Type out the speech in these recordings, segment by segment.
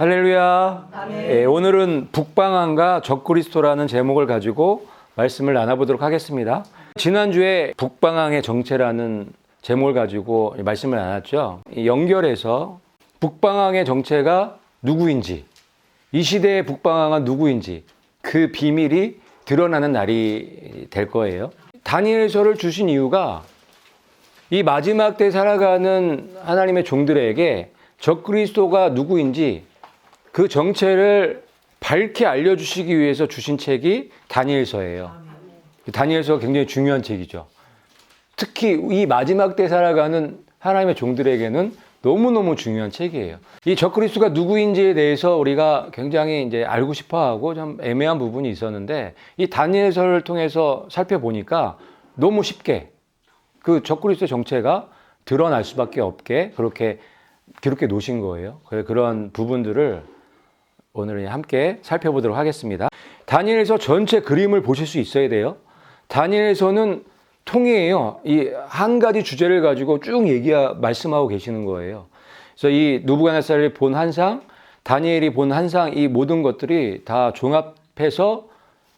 할렐루야. 오늘은 북방한과 적그리스도라는 제목을 가지고 말씀을 나눠보도록 하겠습니다. 지난주에 북방한의 정체라는 제목을 가지고 말씀을 나눴죠. 연결해서 북방한의 정체가 누구인지, 이 시대의 북방한은 누구인지 그 비밀이 드러나는 날이 될 거예요. 다니엘서를 주신 이유가 이 마지막 때 살아가는 하나님의 종들에게 적그리스도가 누구인지 그 정체를 밝게 알려주시기 위해서 주신 책이 다니엘서예요. 다니엘서가 굉장히 중요한 책이죠. 특히 이 마지막 때 살아가는 하나님의 종들에게는 너무너무 중요한 책이에요. 이 적그리스도가 누구인지에 대해서 우리가 굉장히 이제 알고 싶어하고 좀 애매한 부분이 있었는데 이 다니엘서를 통해서 살펴보니까 너무 쉽게 그 적그리스도의 정체가 드러날 수밖에 없게 그렇게 기록해 놓으신 거예요. 그런 부분들을 오늘 함께 살펴보도록 하겠습니다. 다니엘서 전체 그림을 보실 수 있어야 돼요. 다니엘서는 통이에요. 이 한 가지 주제를 가지고 쭉 말씀하고 계시는 거예요. 그래서 이 느부갓네살이 본 환상, 다니엘이 본 환상, 이 모든 것들이 다 종합해서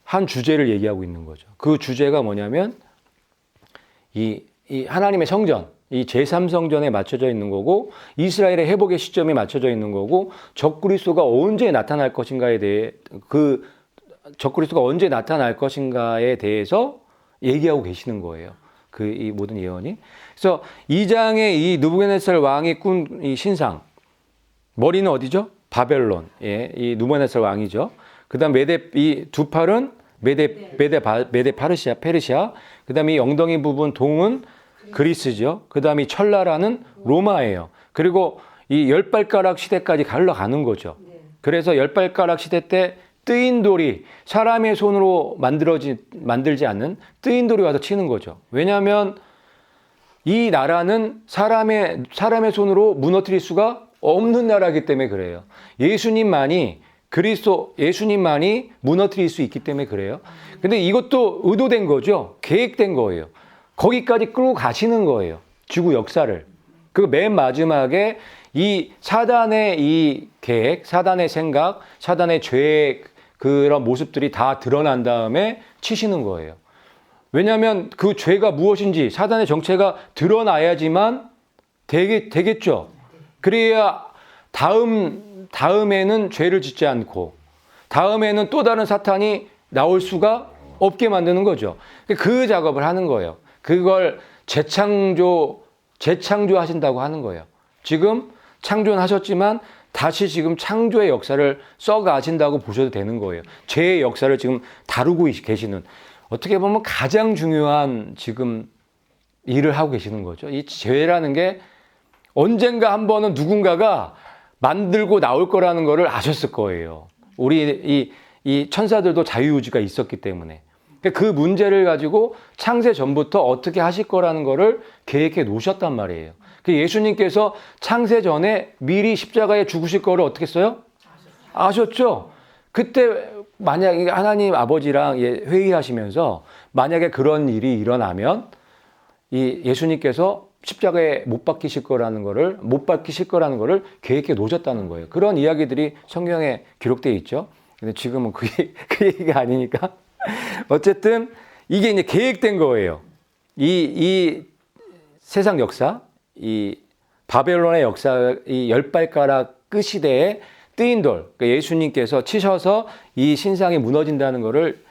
한 주제를 얘기하고 있는 거죠. 그 주제가 뭐냐면 이 하나님의 성전, 이 제3성전에 맞춰져 있는 거고 이스라엘의 회복의 시점이 맞춰져 있는 거고 적그리스도가 언제 나타날 것인가에 대해 그 적그리스도가 언제 나타날 것인가에 대해서 얘기하고 계시는 거예요. 이 모든 예언이. 그래서 2장에 이 느부갓네살 왕이 꾼 이 신상, 머리는 어디죠? 바벨론. 예, 이 느부갓네살 왕이죠. 그다음 이 두 팔은 메데 페르시아. 그다음 이 엉덩이 부분 동은 그리스죠. 그 다음에 철나라는 로마예요. 그리고 이 열발가락 시대까지 갈라가는 거죠. 그래서 열발가락 시대 때 뜨인 돌이 사람의 손으로 만들지 않는 뜨인 돌이 와서 치는 거죠. 왜냐하면 이 나라는 사람의 손으로 무너뜨릴 수가 없는 나라이기 때문에 그래요. 예수님만이 무너뜨릴 수 있기 때문에 그래요. 근데 이것도 의도된 거죠. 계획된 거예요. 거기까지 끌고 가시는 거예요. 지구 역사를. 그 맨 마지막에 이 사단의 이 계획, 사단의 생각, 사단의 죄의 그런 모습들이 다 드러난 다음에 치시는 거예요. 왜냐하면 그 죄가 무엇인지 사단의 정체가 드러나야지만 되겠죠. 그래야 다음에는 죄를 짓지 않고 다음에는 또 다른 사탄이 나올 수가 없게 만드는 거죠. 그 작업을 하는 거예요. 그걸 재창조하신다고 하는 거예요. 지금 창조는 하셨지만 다시 지금 창조의 역사를 써가신다고 보셔도 되는 거예요. 죄의 역사를 지금 다루고 계시는, 어떻게 보면 가장 중요한 지금 일을 하고 계시는 거죠. 이 죄라는 게 언젠가 한 번은 누군가가 만들고 나올 거라는 거를 아셨을 거예요. 우리 이 천사들도 자유의지가 있었기 때문에. 그 문제를 가지고 창세 전부터 어떻게 하실 거라는 거를 계획해 놓으셨단 말이에요. 예수님께서 창세 전에 미리 십자가에 죽으실 거를 어떻게 했어요? 아셨죠? 그때 만약에 하나님 아버지랑 회의하시면서 만약에 그런 일이 일어나면 이 예수님께서 십자가에 못 박히실 거라는 거를 계획해 놓으셨다는 거예요. 그런 이야기들이 성경에 기록되어 있죠. 근데 지금은 그 얘기가 아니니까. 어쨌든 이게 이제 계획된 거예요. 이 세상 역사, 이 바벨론의 역사, 이 열발가락 끝시대에 뜨인 돌, 그러니까 예수님께서 치셔서 이 신상이 무너진다는 거를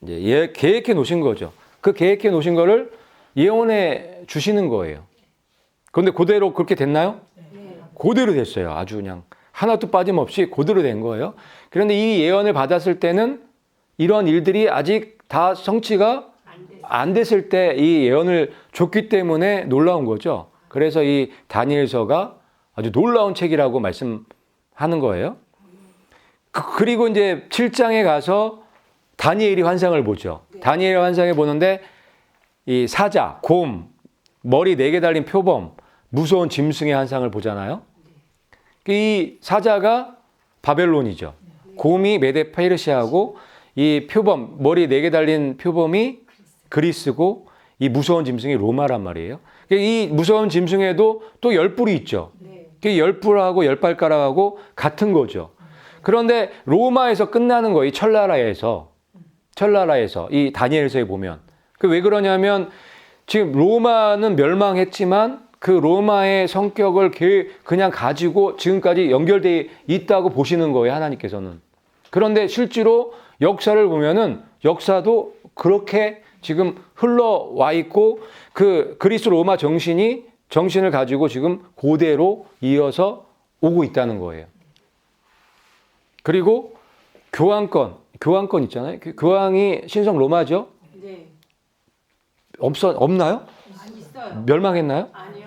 이제 계획해 놓으신 거죠. 그 계획해 놓으신 거를 예언해 주시는 거예요. 그런데 그대로 그렇게 됐나요? 네. 그대로 됐어요. 아주 그냥 하나도 빠짐없이 그대로 된 거예요. 그런데 이 예언을 받았을 때는 이런 일들이 아직 다 성취가 안 됐을 때 이 예언을 줬기 때문에 놀라운 거죠. 그래서 이 다니엘서가 아주 놀라운 책이라고 말씀하는 거예요. 그리고 이제 7장에 가서 다니엘이 환상을 보죠. 다니엘의 환상을 보는데 이 사자, 곰, 머리 4개 달린 표범, 무서운 짐승의 환상을 보잖아요. 이 사자가 바벨론이죠. 곰이 메데 페르시아고 이 표범, 머리 4개 달린 표범이 그리스고 이 무서운 짐승이 로마란 말이에요. 이 무서운 짐승에도 또 10뿔이 있죠. 그 10뿔하고 10발가락하고 같은 거죠. 그런데 로마에서 끝나는 거예요. 이 철나라에서 이 다니엘서에 보면. 그 왜 그러냐면 지금 로마는 멸망했지만 그 로마의 성격을 그냥 가지고 지금까지 연결되어 있다고 보시는 거예요. 하나님께서는. 그런데 실제로 역사를 보면은 역사도 그렇게 지금 흘러와 있고 그 그리스 로마 정신을 가지고 지금 그대로 이어서 오고 있다는 거예요. 그리고 교황권 있잖아요. 교황이 신성 로마죠? 네. 없나요? 있어요. 멸망했나요? 아니요.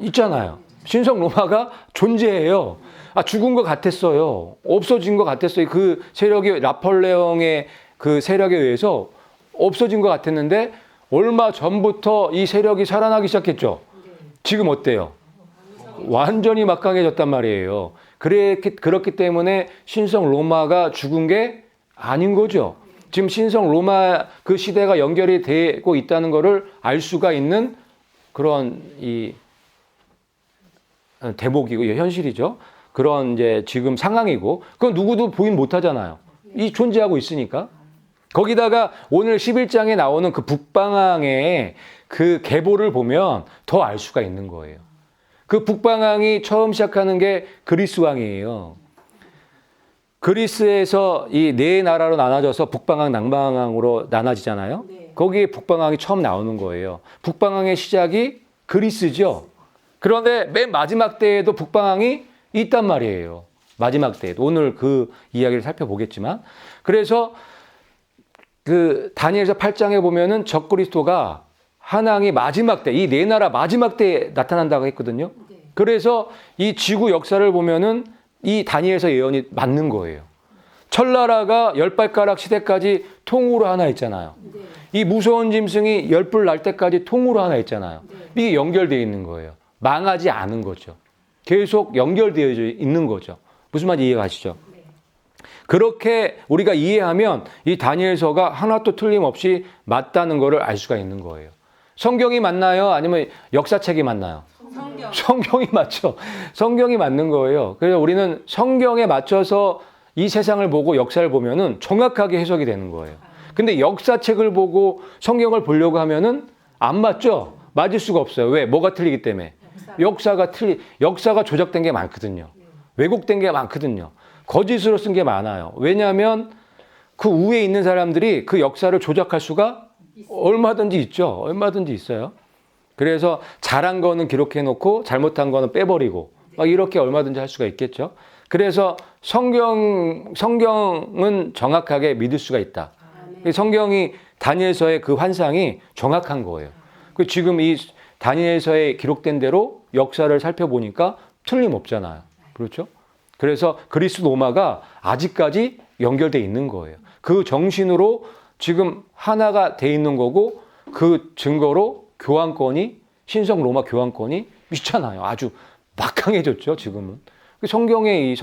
있잖아요. 신성 로마가 존재해요. 죽은 것 같았어요. 없어진 것 같았어요. 그 세력이 나폴레옹의 그 세력에 의해서 없어진 것 같았는데 얼마 전부터 이 세력이 살아나기 시작했죠. 지금 어때요? 완전히 막강해졌단 말이에요. 그렇기 때문에 신성 로마가 죽은 게 아닌 거죠. 지금 신성 로마 그 시대가 연결이 되고 있다는 것을 알 수가 있는 그런 이 대목이고 현실이죠. 그런 이제 지금 상황이고 그건 누구도 부인 못 하잖아요. 이 존재하고 있으니까. 거기다가 오늘 11장에 나오는 그 북방왕의 그 계보를 보면 더 알 수가 있는 거예요. 그 북방왕이 처음 시작하는 게 그리스 왕이에요. 그리스에서 이 네 나라로 나눠져서 북방왕, 남방왕으로 나눠지잖아요. 네. 거기에 북방왕이 처음 나오는 거예요. 북방왕의 시작이 그리스죠. 그런데 맨 마지막 때에도 북방왕이 있단 말이에요. 마지막 때에도. 오늘 그 이야기를 살펴보겠지만. 그래서 그 다니엘서 8장에 보면은 적그리스도가 한왕이 마지막 때, 이 네 나라 마지막 때에 나타난다고 했거든요. 그래서 이 지구 역사를 보면은 이 다니엘서 예언이 맞는 거예요. 철나라가 열발가락 시대까지 통으로 하나 있잖아요. 이 무서운 짐승이 열불 날 때까지 통으로 하나 있잖아요. 이게 연결되어 있는 거예요. 망하지 않은 거죠. 계속 연결되어 있는 거죠. 무슨 말인지 이해가시죠? 그렇게 우리가 이해하면 이 다니엘서가 하나도 틀림없이 맞다는 것을 알 수가 있는 거예요. 성경이 맞나요? 아니면 역사책이 맞나요? 성경이 맞죠. 성경이 맞는 거예요. 그래서 우리는 성경에 맞춰서 이 세상을 보고 역사를 보면은 정확하게 해석이 되는 거예요. 근데 역사책을 보고 성경을 보려고 하면은 안 맞죠? 맞을 수가 없어요. 왜? 뭐가 틀리기 때문에. 역사가 조작된 게 많거든요. 왜곡된 게 많거든요. 거짓으로 쓴 게 많아요. 왜냐하면 그 위에 있는 사람들이 그 역사를 조작할 수가 얼마든지 있죠. 얼마든지 있어요. 그래서 잘한 거는 기록해 놓고 잘못한 거는 빼버리고 막 이렇게 얼마든지 할 수가 있겠죠. 그래서 성경은 정확하게 믿을 수가 있다. 성경이 다니엘서의 그 환상이 정확한 거예요. 지금 이 다니엘서에 기록된 대로 역사를 살펴보니까 틀림없잖아요. 그렇죠? 그래서 그리스 로마가 아직까지 연결되어 있는 거예요. 그 정신으로 지금 하나가 돼 있는 거고 그 증거로 신성 로마 교황권이 있잖아요. 아주 막강해졌죠, 지금은. 성경의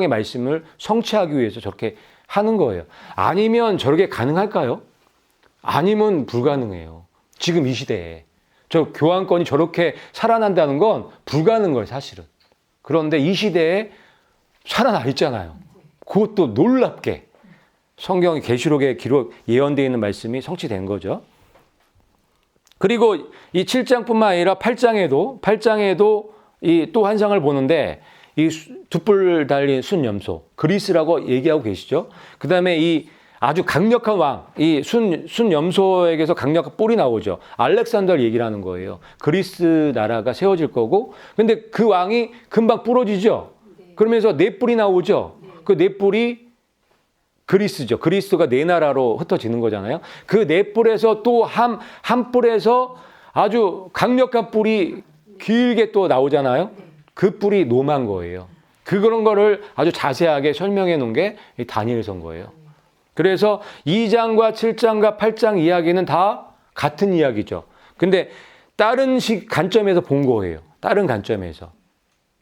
말씀을 성취하기 위해서 저렇게 하는 거예요. 아니면 저렇게 가능할까요? 아니면 불가능해요. 지금 이 시대에. 저 교황권이 저렇게 살아난다는 건 불가능해요, 사실은. 그런데 이 시대에 살아나 있잖아요. 그것도 놀랍게 성경의 계시록에 예언되어 있는 말씀이 성취된 거죠. 그리고 이 7장뿐만 아니라 8장에도 이 또 환상을 보는데 이 두 뿔 달린 순염소, 그리스라고 얘기하고 계시죠. 그 다음에 이 아주 강력한 왕, 이 순염소에게서 강력한 뿔이 나오죠. 알렉산더를 얘기를 하는 거예요. 그리스 나라가 세워질 거고, 근데 그 왕이 금방 부러지죠. 그러면서 네 뿔이 나오죠. 그 네 뿔이 그리스죠. 그리스가 네 나라로 흩어지는 거잖아요. 그 네 뿔에서 또 한 뿔에서 아주 강력한 뿔이 길게 또 나오잖아요. 그 뿔이 노만 거예요. 그런 거를 아주 자세하게 설명해 놓은 게 다니엘서인 거예요. 그래서 2장과 7장과 8장 이야기는 다 같은 이야기죠. 근데 다른 관점에서 본 거예요. 다른 관점에서.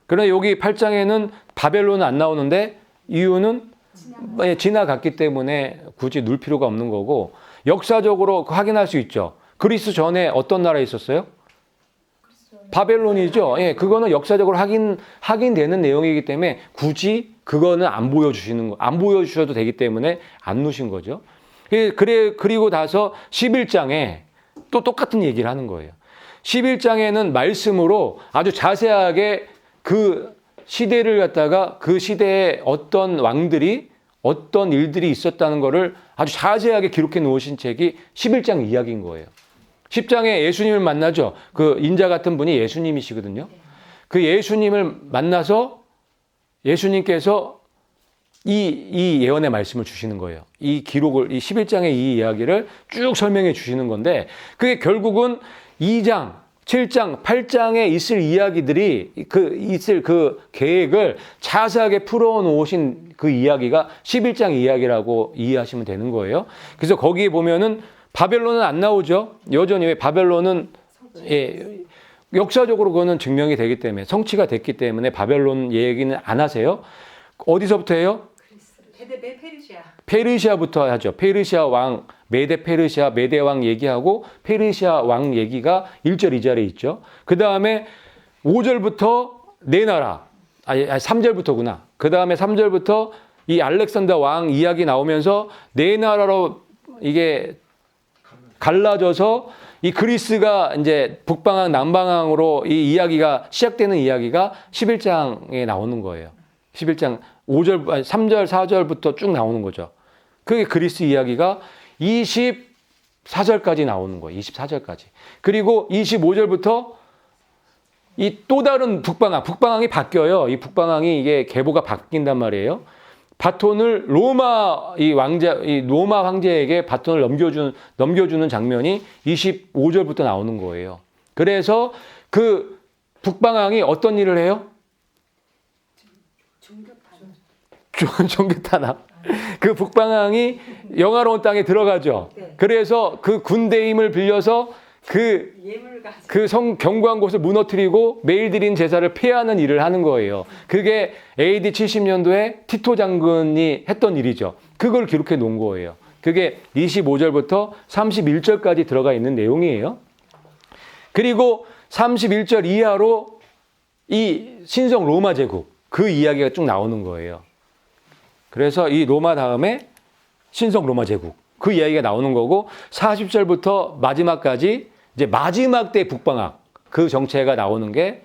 그러나 여기 8장에는 바벨론은 안 나오는데 이유는 지나갔기 때문에 굳이 넣을 필요가 없는 거고, 역사적으로 확인할 수 있죠. 그리스 전에 어떤 나라에 있었어요? 바벨론이죠. 예, 그거는 역사적으로 확인되는 내용이기 때문에 굳이 그거는 안 보여주셔도 되기 때문에 안 놓으신 거죠. 그리고 나서 11장에 또 똑같은 얘기를 하는 거예요. 11장에는 말씀으로 아주 자세하게 그 시대를 갖다가 그 시대에 어떤 왕들이 어떤 일들이 있었다는 것을 아주 자세하게 기록해 놓으신 책이 11장 이야기인 거예요. 10장에 예수님을 만나죠. 그 인자 같은 분이 예수님이시거든요. 그 예수님을 만나서 예수님께서 이 예언의 말씀을 주시는 거예요. 이 기록을, 이 11장의 이 이야기를 쭉 설명해 주시는 건데, 그게 결국은 2장, 7장, 8장에 있을 이야기들이, 있을 그 계획을 자세하게 풀어 놓으신 그 이야기가 11장 이야기라고 이해하시면 되는 거예요. 그래서 거기에 보면은 바벨론은 안 나오죠. 여전히 왜 바벨론은, 예, 역사적으로 그거는 증명이 되기 때문에, 성취가 됐기 때문에 바벨론 얘기는 안 하세요. 어디서부터 해요? 페르시아부터 하죠. 페르시아 왕, 메데 페르시아, 메데 왕 얘기하고 페르시아 왕 얘기가 1절, 2절에 있죠. 그 다음에 5절부터 네 나라, 3절부터구나. 그 다음에 3절부터 이 알렉산더 왕 이야기 나오면서 네 나라로 이게 갈라져서 이 그리스가 이제 북방항, 남방항으로 이 이야기가 시작되는 이야기가 11장에 나오는 거예요. 11장 5절, 3절, 4절부터 쭉 나오는 거죠. 그게 그리스 이야기가 24절까지 나오는 거예요. 24절까지. 그리고 25절부터 이 또 다른 북방항이 바뀌어요. 이 북방항이 이게 계보가 바뀐단 말이에요. 바톤을 이 로마 황제에게 바톤을 넘겨주는 장면이 25절부터 나오는 거예요. 그래서 그 북방항이 어떤 일을 해요? 종교 탄압. 그 북방항이 영화로운 땅에 들어가죠. 그래서 그 군대 힘을 빌려서 그 경고한 곳을 무너뜨리고 매일 드린 제사를 폐하는 일을 하는 거예요. 그게 AD 70년도에 티토 장군이 했던 일이죠. 그걸 기록해 놓은 거예요. 그게 25절부터 31절까지 들어가 있는 내용이에요. 그리고 31절 이하로 이 신성 로마 제국, 그 이야기가 쭉 나오는 거예요. 그래서 이 로마 다음에 신성 로마 제국, 그 이야기가 나오는 거고, 40절부터 마지막까지 이제 마지막 때 북방학, 그 정체가 나오는 게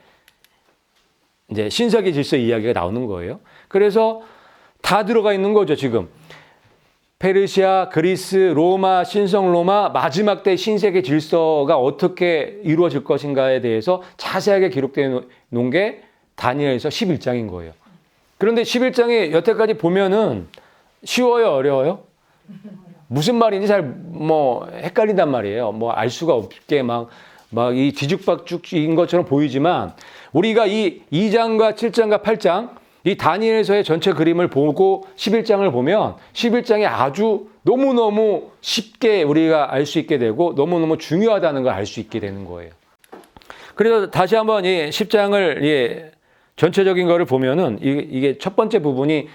이제 신석기 질서 이야기가 나오는 거예요. 그래서 다 들어가 있는 거죠, 지금. 페르시아, 그리스, 로마, 신성 로마, 마지막 때 신세계 질서가 어떻게 이루어질 것인가에 대해서 자세하게 기록되어 놓은 게 다니엘서 11장인 거예요. 그런데 11장에 여태까지 보면은 쉬워요, 어려워요? 무슨 말인지 잘 헷갈린단 말이에요. 알 수가 없게 막 이 뒤죽박죽인 것처럼 보이지만, 우리가 이 2장과 7장과 8장, 이 다니엘서의 전체 그림을 보고 11장을 보면 11장이 아주 너무너무 쉽게 우리가 알 수 있게 되고 너무너무 중요하다는 걸 알 수 있게 되는 거예요. 그래서 다시 한번 이 10장을 전체적인 거를 보면은 이게 첫 번째 부분이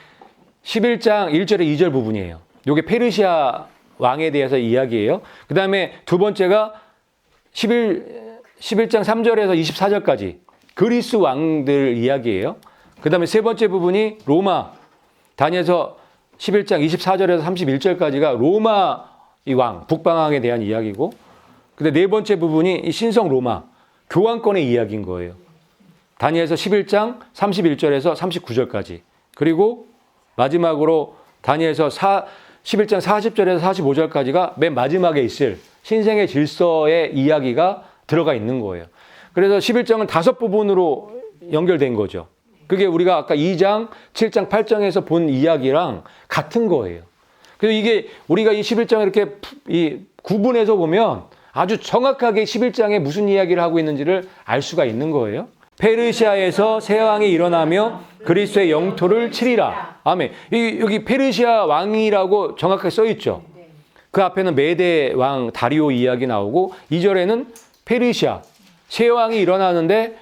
11장 1절에 2절 부분이에요. 이게 페르시아 왕에 대해서 이야기예요. 그 다음에 두 번째가 11장 3절에서 24절까지 그리스 왕들 이야기예요. 그 다음에 세 번째 부분이 로마, 다니엘서 11장 24절에서 31절까지가 로마 이 왕, 북방왕에 대한 이야기고, 근데 네 번째 부분이 이 신성 로마, 교황권의 이야기인 거예요. 다니엘서 11장 31절에서 39절까지. 그리고 마지막으로 다니엘서 11장 40절에서 45절까지가 맨 마지막에 있을 신생의 질서의 이야기가 들어가 있는 거예요. 그래서 11장은 5부분으로 연결된 거죠. 그게 우리가 아까 2장, 7장, 8장에서 본 이야기랑 같은 거예요. 그래서 이게 우리가 이 11장을 이렇게 구분해서 보면 아주 정확하게 11장에 무슨 이야기를 하고 있는지를 알 수가 있는 거예요. 페르시아에서 새 왕이 일어나며 그리스의 영토를 치리라. 아멘. 여기 페르시아 왕이라고 정확하게 써 있죠. 그 앞에는 메데 왕 다리오 이야기 나오고 2절에는 페르시아 새 왕이 일어나는데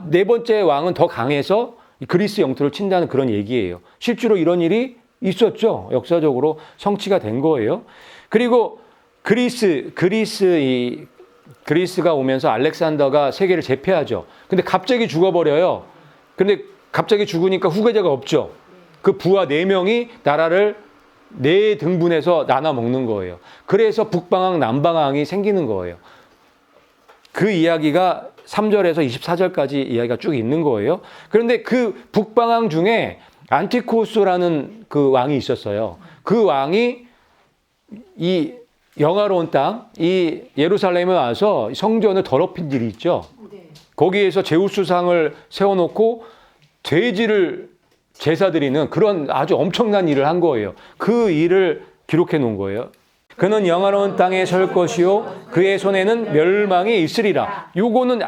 네 번째 왕은 더 강해서 그리스 영토를 친다는 그런 얘기예요. 실제로 이런 일이 있었죠. 역사적으로 성취가 된 거예요. 그리고 그리스 그리스가 오면서 알렉산더가 세계를 제패하죠. 근데 갑자기 죽어버려요. 근데 갑자기 죽으니까 후계자가 없죠. 그 부하 4명이 나라를 4등분해서 나눠 먹는 거예요. 그래서 북방왕, 남방왕이 생기는 거예요. 그 이야기가 3절에서 24절까지 이야기가 쭉 있는 거예요. 그런데 그 북방왕 중에 안티코스라는 그 왕이 있었어요. 그 왕이 이 영화로운 땅, 이 예루살렘에 와서 성전을 더럽힌 일이 있죠. 거기에서 제우스상을 세워놓고 돼지를 제사 드리는 그런 아주 엄청난 일을 한 거예요. 그 일을 기록해 놓은 거예요. 그는 영화로운 땅에 설 것이요 그의 손에는 멸망이 있으리라. 요거는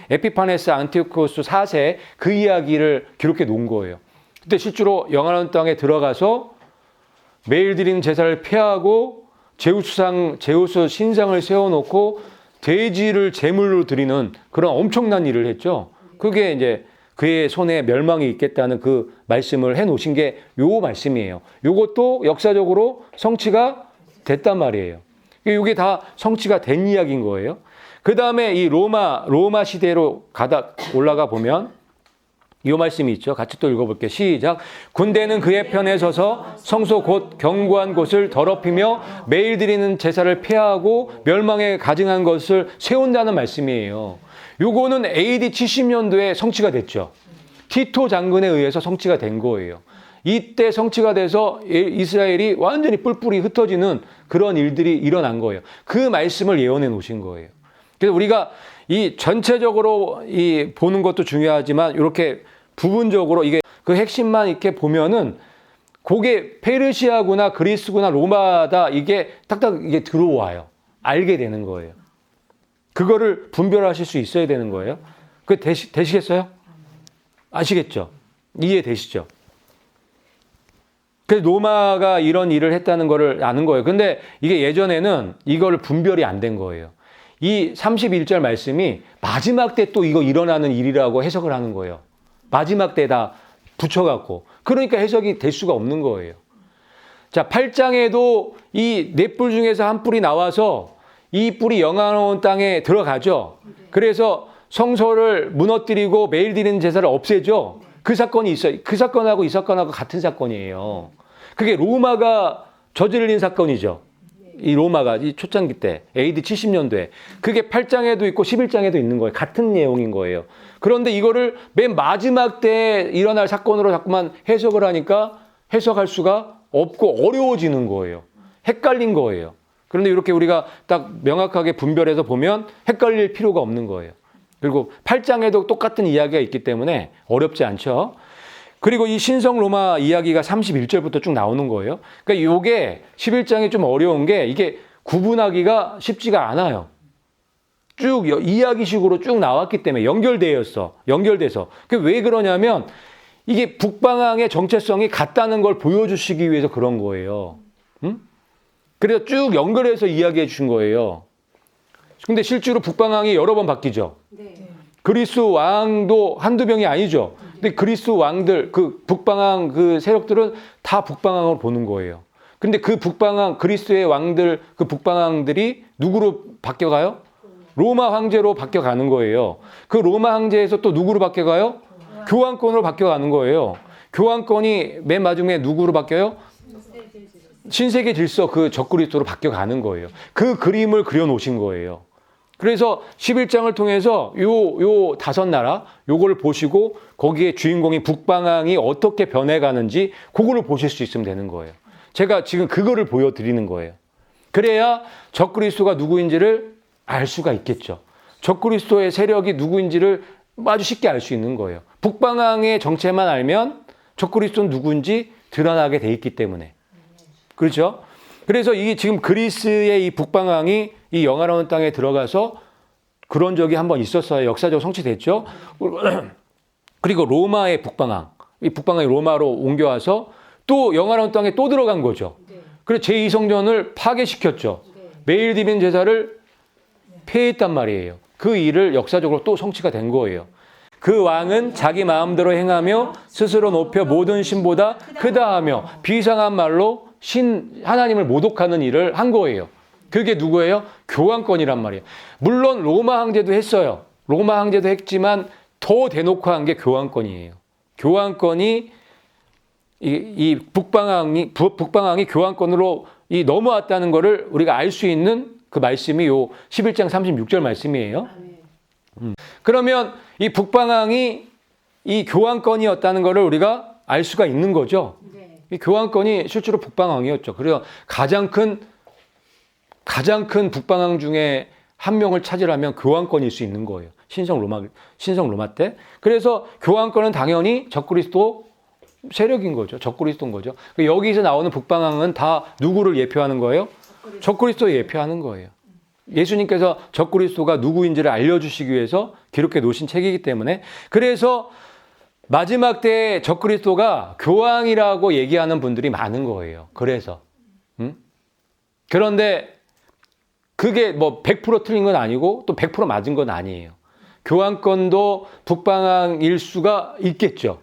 에피파네스 안티코스 4세 그 이야기를 기록해 놓은 거예요. 그때 실제로 영화로운 땅에 들어가서 매일 드리는 제사를 폐하고 제우스 신상을 세워놓고 돼지를 제물로 드리는 그런 엄청난 일을 했죠. 그게 이제 그의 손에 멸망이 있겠다는 그 말씀을 해놓으신 게 요 말씀이에요. 요것도 역사적으로 성취가 됐단 말이에요. 이게 다 성취가 된 이야기인 거예요. 그 다음에 이 로마 시대로 올라가 보면 이 말씀이 있죠. 같이 또 읽어볼게요. 시작. 군대는 그의 편에 서서 성소 곧 견고한 곳을 더럽히며 매일 드리는 제사를 폐하고 멸망에 가증한 것을 세운다는 말씀이에요. 요거는 AD 70년도에 성취가 됐죠. 티토 장군에 의해서 성취가 된 거예요. 이때 성취가 돼서 이스라엘이 완전히 뿔뿔이 흩어지는 그런 일들이 일어난 거예요. 그 말씀을 예언해 놓으신 거예요. 그래서 우리가 이 전체적으로 이 보는 것도 중요하지만 이렇게 부분적으로 이게 그 핵심만 이렇게 보면은 그게 페르시아구나 그리스구나 로마다 이게 딱딱 이게 들어와요. 알게 되는 거예요. 그거를 분별하실 수 있어야 되는 거예요. 그 되시겠어요? 아시겠죠? 이해되시죠? 그래서 로마가 이런 일을 했다는 거를 아는 거예요. 근데 이게 예전에는 이거를 분별이 안 된 거예요. 이 31절 말씀이 마지막 때 또 이거 일어나는 일이라고 해석을 하는 거예요. 마지막 때 다 붙여갖고. 그러니까 해석이 될 수가 없는 거예요. 자, 8장에도 이 4뿔 중에서 한 뿔이 나와서 이 뿔이 영화로운 땅에 들어가죠. 그래서 성소를 무너뜨리고 매일 드리는 제사를 없애죠. 그 사건이 있어요. 그 사건하고 이 사건하고 같은 사건이에요. 그게 로마가 저지른 사건이죠. 이 로마가 이 초창기 때 AD 70년도에 그게 8장에도 있고 11장에도 있는 거예요. 같은 내용인 거예요. 그런데 이거를 맨 마지막 때 일어날 사건으로 자꾸만 해석을 하니까 해석할 수가 없고 어려워지는 거예요. 헷갈린 거예요. 그런데 이렇게 우리가 딱 명확하게 분별해서 보면 헷갈릴 필요가 없는 거예요. 그리고 8장에도 똑같은 이야기가 있기 때문에 어렵지 않죠. 그리고 이 신성 로마 이야기가 31절부터 쭉 나오는 거예요. 그러니까 이게 11장이 좀 어려운 게 이게 구분하기가 쉽지가 않아요. 쭉 이야기식으로 쭉 나왔기 때문에 연결돼서. 그게 왜 그러냐면 이게 북방왕의 정체성이 같다는 걸 보여주시기 위해서 그런 거예요. 그래서 쭉 연결해서 이야기해 주신 거예요. 근데 실제로 북방왕이 여러 번 바뀌죠. 네. 그리스 왕도 한두 명이 아니죠. 근데 그리스 왕들, 그 북방왕 그 세력들은 다 북방왕으로 보는 거예요. 근데 그 북방왕, 그리스의 왕들, 그 북방왕들이 누구로 바뀌어가요? 로마 황제로 바뀌어가는 거예요. 그 로마 황제에서 또 누구로 바뀌어가요? 교황권으로 바뀌어가는 거예요. 교황권이 맨 마지막에 누구로 바뀌어요? 신세계 질서 그 적그리스도로 바뀌어가는 거예요. 그 그림을 그려놓으신 거예요. 그래서 11장을 통해서 요 5나라 요거를 보시고 거기에 주인공인 북방왕이 어떻게 변해가는지 그거를 보실 수 있으면 되는 거예요. 제가 지금 그거를 보여드리는 거예요. 그래야 적그리스도가 누구인지를 알 수가 있겠죠. 적그리스도의 세력이 누구인지를 아주 쉽게 알 수 있는 거예요. 북방왕의 정체만 알면 적그리스도는 누구인지 드러나게 돼 있기 때문에. 그렇죠? 그래서 이게 지금 그리스의 이 북방왕이 이 영화로운 땅에 들어가서 그런 적이 한번 있었어요. 역사적으로 성취됐죠. 그리고 로마의 북방왕, 이 북방왕이 로마로 옮겨와서 또 영화로운 땅에 또 들어간 거죠. 그래서 제2성전을 파괴시켰죠. 매일 드리는 제사를 폐했단 말이에요. 그 일을 역사적으로 또 성취가 된 거예요. 그 왕은 자기 마음대로 행하며 스스로 높여 모든 신보다 크다 하며 비상한 말로 하나님을 모독하는 일을 한 거예요. 그게 누구예요? 교황권이란 말이에요. 물론 로마 황제도 했어요. 로마 황제도 했지만 더 대놓고 한 게 교황권이에요. 교황권이 이 북방왕이 교황권으로 넘어왔다는 것을 우리가 알 수 있는 그 말씀이 요 11장 36절 말씀이에요. 그러면 이 북방왕이 이 교황권이었다는 것을 우리가 알 수가 있는 거죠. 이 교황권이 실제로 북방왕이었죠. 그래서 가장 큰 북방왕 중에 한 명을 찾으라면 교황권일 수 있는 거예요. 신성 로마 때. 그래서 교황권은 당연히 적그리스도 세력인 거죠. 적그리스도인 거죠. 여기서 나오는 북방왕은 다 누구를 예표하는 거예요? 적그리스도를 예표하는 거예요. 예수님께서 적그리스도가 누구인지를 알려주시기 위해서 기록해 놓으신 책이기 때문에. 그래서 마지막 때에 적그리스도가 교황이라고 얘기하는 분들이 많은 거예요. 그래서. 그런데 그게 뭐 100% 틀린 건 아니고 또 100% 맞은 건 아니에요. 교황권도 북방왕일 수가 있겠죠.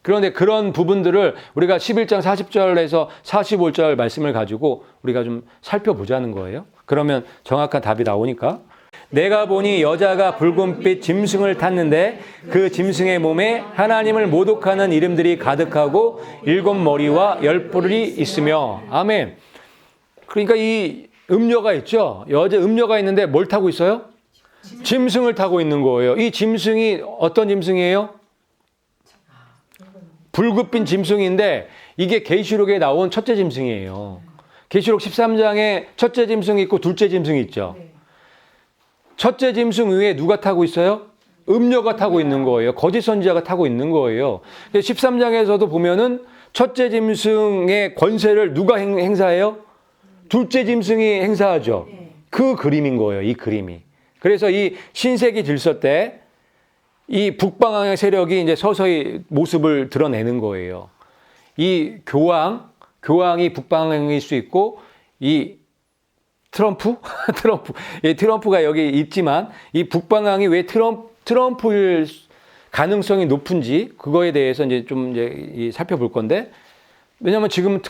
그런데 그런 부분들을 우리가 11장 40절에서 45절 말씀을 가지고 우리가 좀 살펴보자는 거예요. 그러면 정확한 답이 나오니까. 내가 보니 여자가 붉은빛 짐승을 탔는데 그 짐승의 몸에 하나님을 모독하는 이름들이 가득하고 7머리와 10뿔이 있으며. 아멘. 그러니까 이 음녀가 있죠. 여자 음녀가 있는데 뭘 타고 있어요? 짐승을 타고 있는 거예요. 이 짐승이 어떤 짐승이에요? 붉은빛 짐승인데 이게 계시록에 나온 첫째 짐승이에요. 계시록 13장에 첫째 짐승이 있고 둘째 짐승이 있죠. 첫째 짐승 위에 누가 타고 있어요? 음녀가 타고 있는 거예요. 거짓 선지자가 타고 있는 거예요. 13장에서도 보면은 첫째 짐승의 권세를 누가 행사해요? 둘째 짐승이 행사하죠. 그 그림인 거예요. 이 그림이. 그래서 이 신세기 질서 때 이 북방왕의 세력이 이제 서서히 모습을 드러내는 거예요. 이 교황이 북방왕일 수 있고 이 트럼프가 여기 있지만 이 북방왕이 왜 트럼프일 가능성이 높은지 그거에 대해서 이제 좀 살펴볼 건데, 왜냐하면 지금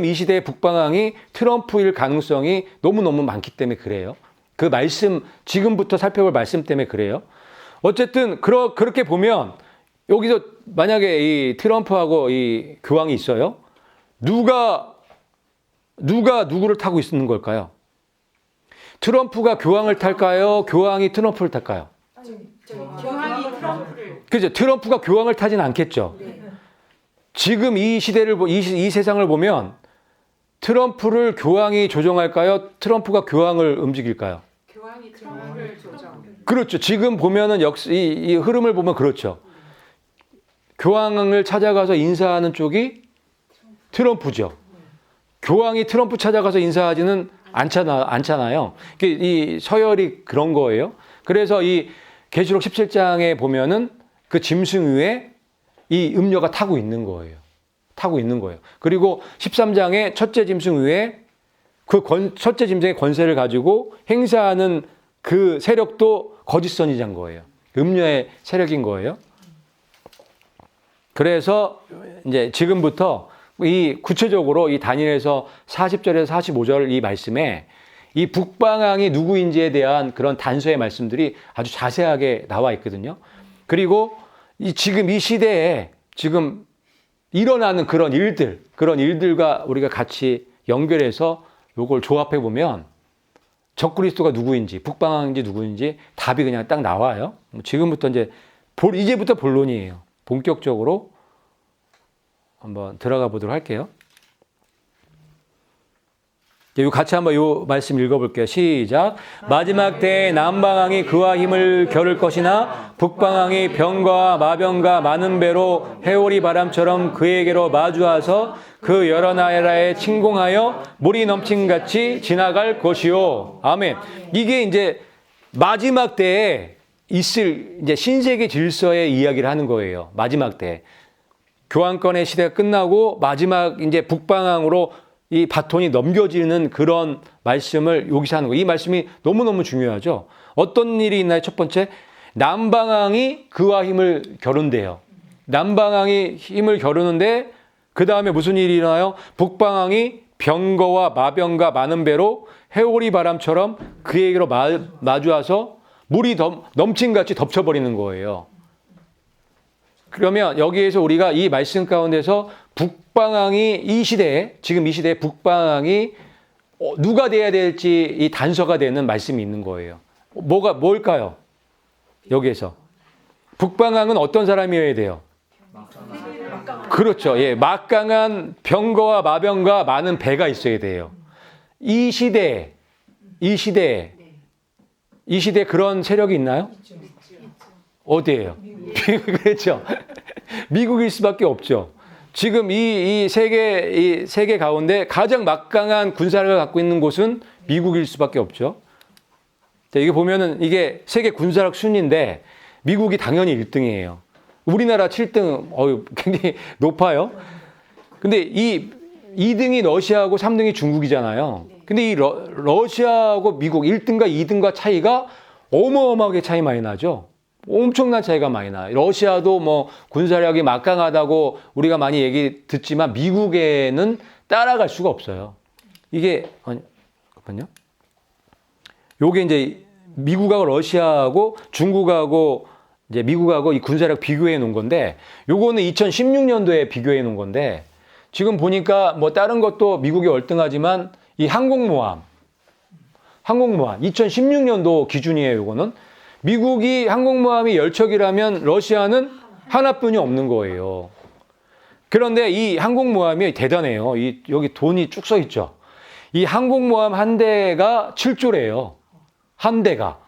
이 시대의 북방왕이 트럼프일 가능성이 너무너무 많기 때문에 그래요. 그 말씀, 지금부터 살펴볼 말씀 때문에 그래요. 어쨌든 그렇게 보면 여기서 만약에 이 트럼프하고 이 교황이 있어요. 누가 누구를 타고 있는 걸까요? 트럼프가 교황을 탈까요? 교황이 트럼프를 탈까요? 교황이 트럼프를. 그죠? 트럼프가 교황을 타진 않겠죠. 지금 이 시대를 이 세상을 보면 트럼프를 교황이 조정할까요? 트럼프가 교황을 움직일까요? 교황이 트럼프를 조정. 그렇죠. 지금 보면은 이 흐름을 보면 그렇죠. 교황을 찾아가서 인사하는 쪽이 트럼프죠. 교황이 트럼프 찾아가서 인사하지는 않잖아요. 이 서열이 그런 거예요. 그래서 이 계시록 17장에 보면은 그 짐승 위에 이 음녀가 타고 있는 거예요. 그리고 13장에 첫째 짐승 위에 첫째 짐승의 권세를 가지고 행사하는 그 세력도 거짓 선지자인 거예요. 음녀의 세력인 거예요. 그래서 이제 지금부터 이 구체적으로 이 다니엘서 40절에서 45절 이 말씀에 이 북방왕이 누구인지에 대한 그런 단서의 말씀들이 아주 자세하게 나와 있거든요. 그리고 지금 이 시대에 지금 일어나는 그런 일들과 우리가 같이 연결해서 이걸 조합해 보면 적그리스도가 누구인지, 북방왕인지 누구인지 답이 그냥 딱 나와요. 지금부터 이제부터 본론이에요. 본격적으로 한번 들어가 보도록 할게요. 같이 한번 이 말씀 읽어볼게요. 시작. 마지막 때에 남방왕이 그와 힘을 겨룰 것이나 북방왕이 병과 마병과 많은 배로 해오리 바람처럼 그에게로 마주와서 그 여러 나라에 침공하여 물이 넘침같이 지나갈 것이요. 아멘. 이게 이제 마지막 때에 있을 이제 신세계 질서의 이야기를 하는 거예요. 마지막 때. 교황권의 시대가 끝나고 마지막 이제 북방왕으로 이 바톤이 넘겨지는 그런 말씀을 여기서 하는 거예요. 이 말씀이 너무너무 중요하죠. 어떤 일이 있나요? 첫 번째, 남방왕이 그와 힘을 겨룬대요. 남방왕이 힘을 겨루는데 그 다음에 무슨 일이 일어나요? 북방왕이 병거와 마병과 많은 배로 해오리 바람처럼 그에게로 마주와서 물이 넘친 같이 덮쳐버리는 거예요. 그러면 여기에서 우리가 이 말씀 가운데서 북방왕이 이 시대에, 지금 이 시대에 북방왕이 누가 돼야 될지 이 단서가 되는 말씀이 있는 거예요. 뭘까요? 여기에서. 북방왕은 어떤 사람이어야 돼요? 그렇죠. 예, 막강한 병거와 마병과 많은 배가 있어야 돼요. 이 시대에 그런 세력이 있나요? 어디예요? 그렇죠. 미국일 수밖에 없죠. 지금 이 세계 가운데 가장 막강한 군사력을 갖고 있는 곳은 미국일 수밖에 없죠. 자, 이게 보면은 이게 세계 군사력 순위인데 미국이 당연히 1등이에요. 우리나라 7등, 굉장히 높아요. 근데 이 2등이 러시아하고 3등이 중국이잖아요. 근데 이 러시아하고 미국 1등과 2등과 차이가 어마어마하게 차이 많이 나죠. 엄청난 차이가 많이 나요. 러시아도 뭐 군사력이 막강하다고 우리가 많이 얘기 듣지만 미국에는 따라갈 수가 없어요. 이게, 잠깐만요. 요게 이제 미국하고 러시아하고 중국하고 이제 미국하고 이 군사력 비교해 놓은 건데, 요거는 2016년도에 비교해 놓은 건데, 지금 보니까 뭐 다른 것도 미국이 월등하지만 이 항공모함 2016년도 기준이에요. 요거는 미국이 항공모함이 10척이라면 러시아는 하나뿐이 없는 거예요. 그런데 이 항공모함이 대단해요. 여기 돈이 쭉 써 있죠. 이 항공모함 한 대가 7조래요. 한 대가.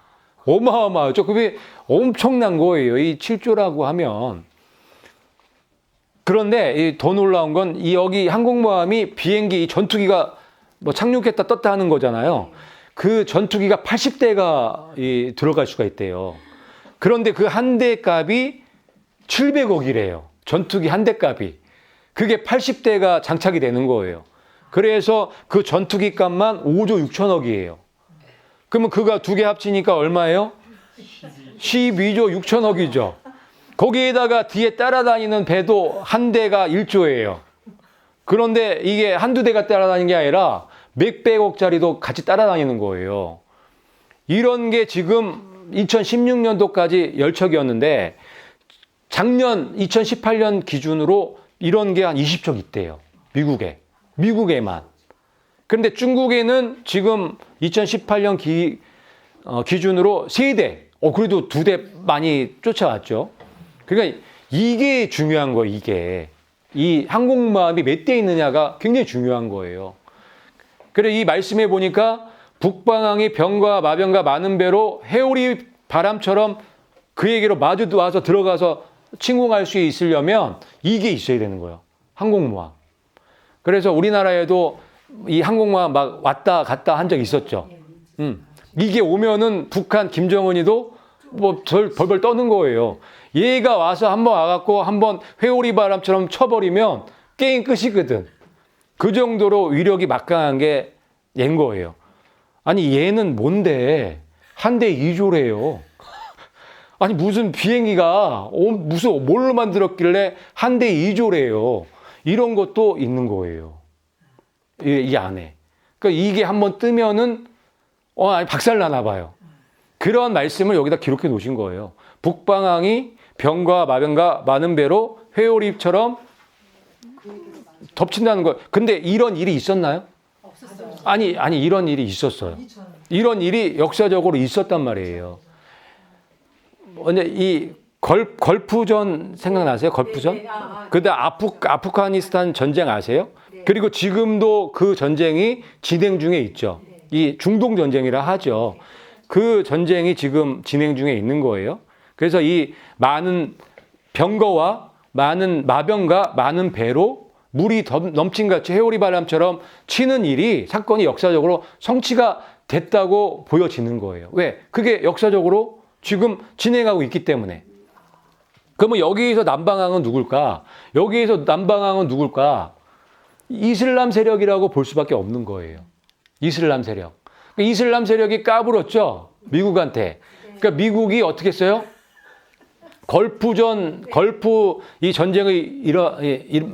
어마어마하죠. 그게 엄청난 거예요. 이 7조라고 하면. 그런데 더 놀라운 건 여기 항공모함이 비행기, 전투기가 뭐 착륙했다 떴다 하는 거잖아요. 그 전투기가 80대가 들어갈 수가 있대요. 그런데 그 한 대 값이 700억이래요. 전투기 한 대 값이. 그게 80대가 장착이 되는 거예요. 그래서 그 전투기 값만 5조 6천억이에요. 그러면 그가 두 개 합치니까 얼마예요? 12조 6천억이죠. 거기에다가 뒤에 따라다니는 배도 한 대가 1조예요. 그런데 이게 한두 대가 따라다니는 게 아니라 몇백억짜리도 같이 따라다니는 거예요. 이런 게 지금 2016년도까지 10척이었는데 작년 2018년 기준으로 이런 게 한 20척 있대요. 미국에만. 그런데 중국에는 지금 2018년 기준으로 3대, 그래도 2대 많이 쫓아왔죠. 그러니까 이게 중요한 거예요, 이게. 이 항공모함이 몇 대 있느냐가 굉장히 중요한 거예요. 그래, 이 말씀해 보니까 북방왕이 병과 마병과 많은 배로 해오리 바람처럼 그에게로 마주 와서 들어가서 침공할 수 있으려면 이게 있어야 되는 거예요. 항공모함. 그래서 우리나라에도 이 항공모함 막 왔다 갔다 한 적 있었죠. 이게 오면은 북한 김정은이도 뭐 벌벌 떠는 거예요. 얘가 와서 한번 와갖고 한번 회오리 바람처럼 쳐버리면 게임 끝이거든. 그 정도로 위력이 막강한 게 얘인 거예요. 아니 얘는 뭔데 한 대 2조래요. 아니 무슨 비행기가 무슨 뭘로 만들었길래 한 대 2조래요. 이런 것도 있는 거예요. 이 안에. 그러니까 이게 한번 뜨면은 아니 박살나나 봐요. 그런 말씀을 여기다 기록해 놓으신 거예요. 북방왕이 병과 마병과 많은 배로 회오리처럼 덮친다는 거예요. 근데 이런 일이 있었나요? 없었어요. 아니 이런 일이 있었어요. 이런 일이 역사적으로 있었단 말이에요. 근데 이 걸프전 생각나세요? 걸프전? 네. 근데 아프가니스탄 전쟁 아세요? 네. 그리고 지금도 그 전쟁이 진행 중에 있죠. 이 중동 전쟁이라 하죠. 그 전쟁이 지금 진행 중에 있는 거예요. 그래서 이 많은 병거와 많은 마병과 많은 배로 물이 넘친 같이 해오리 바람처럼 치는 일이 사건이 역사적으로 성취가 됐다고 보여지는 거예요. 왜? 그게 역사적으로 지금 진행하고 있기 때문에. 그러면 여기에서 남방왕은 누굴까? 여기에서 남방왕은 누굴까? 이슬람 세력이라고 볼 수밖에 없는 거예요. 이슬람 세력. 이슬람 세력이 까불었죠? 미국한테. 그러니까 미국이 어떻게 했어요? 걸프 이 전쟁을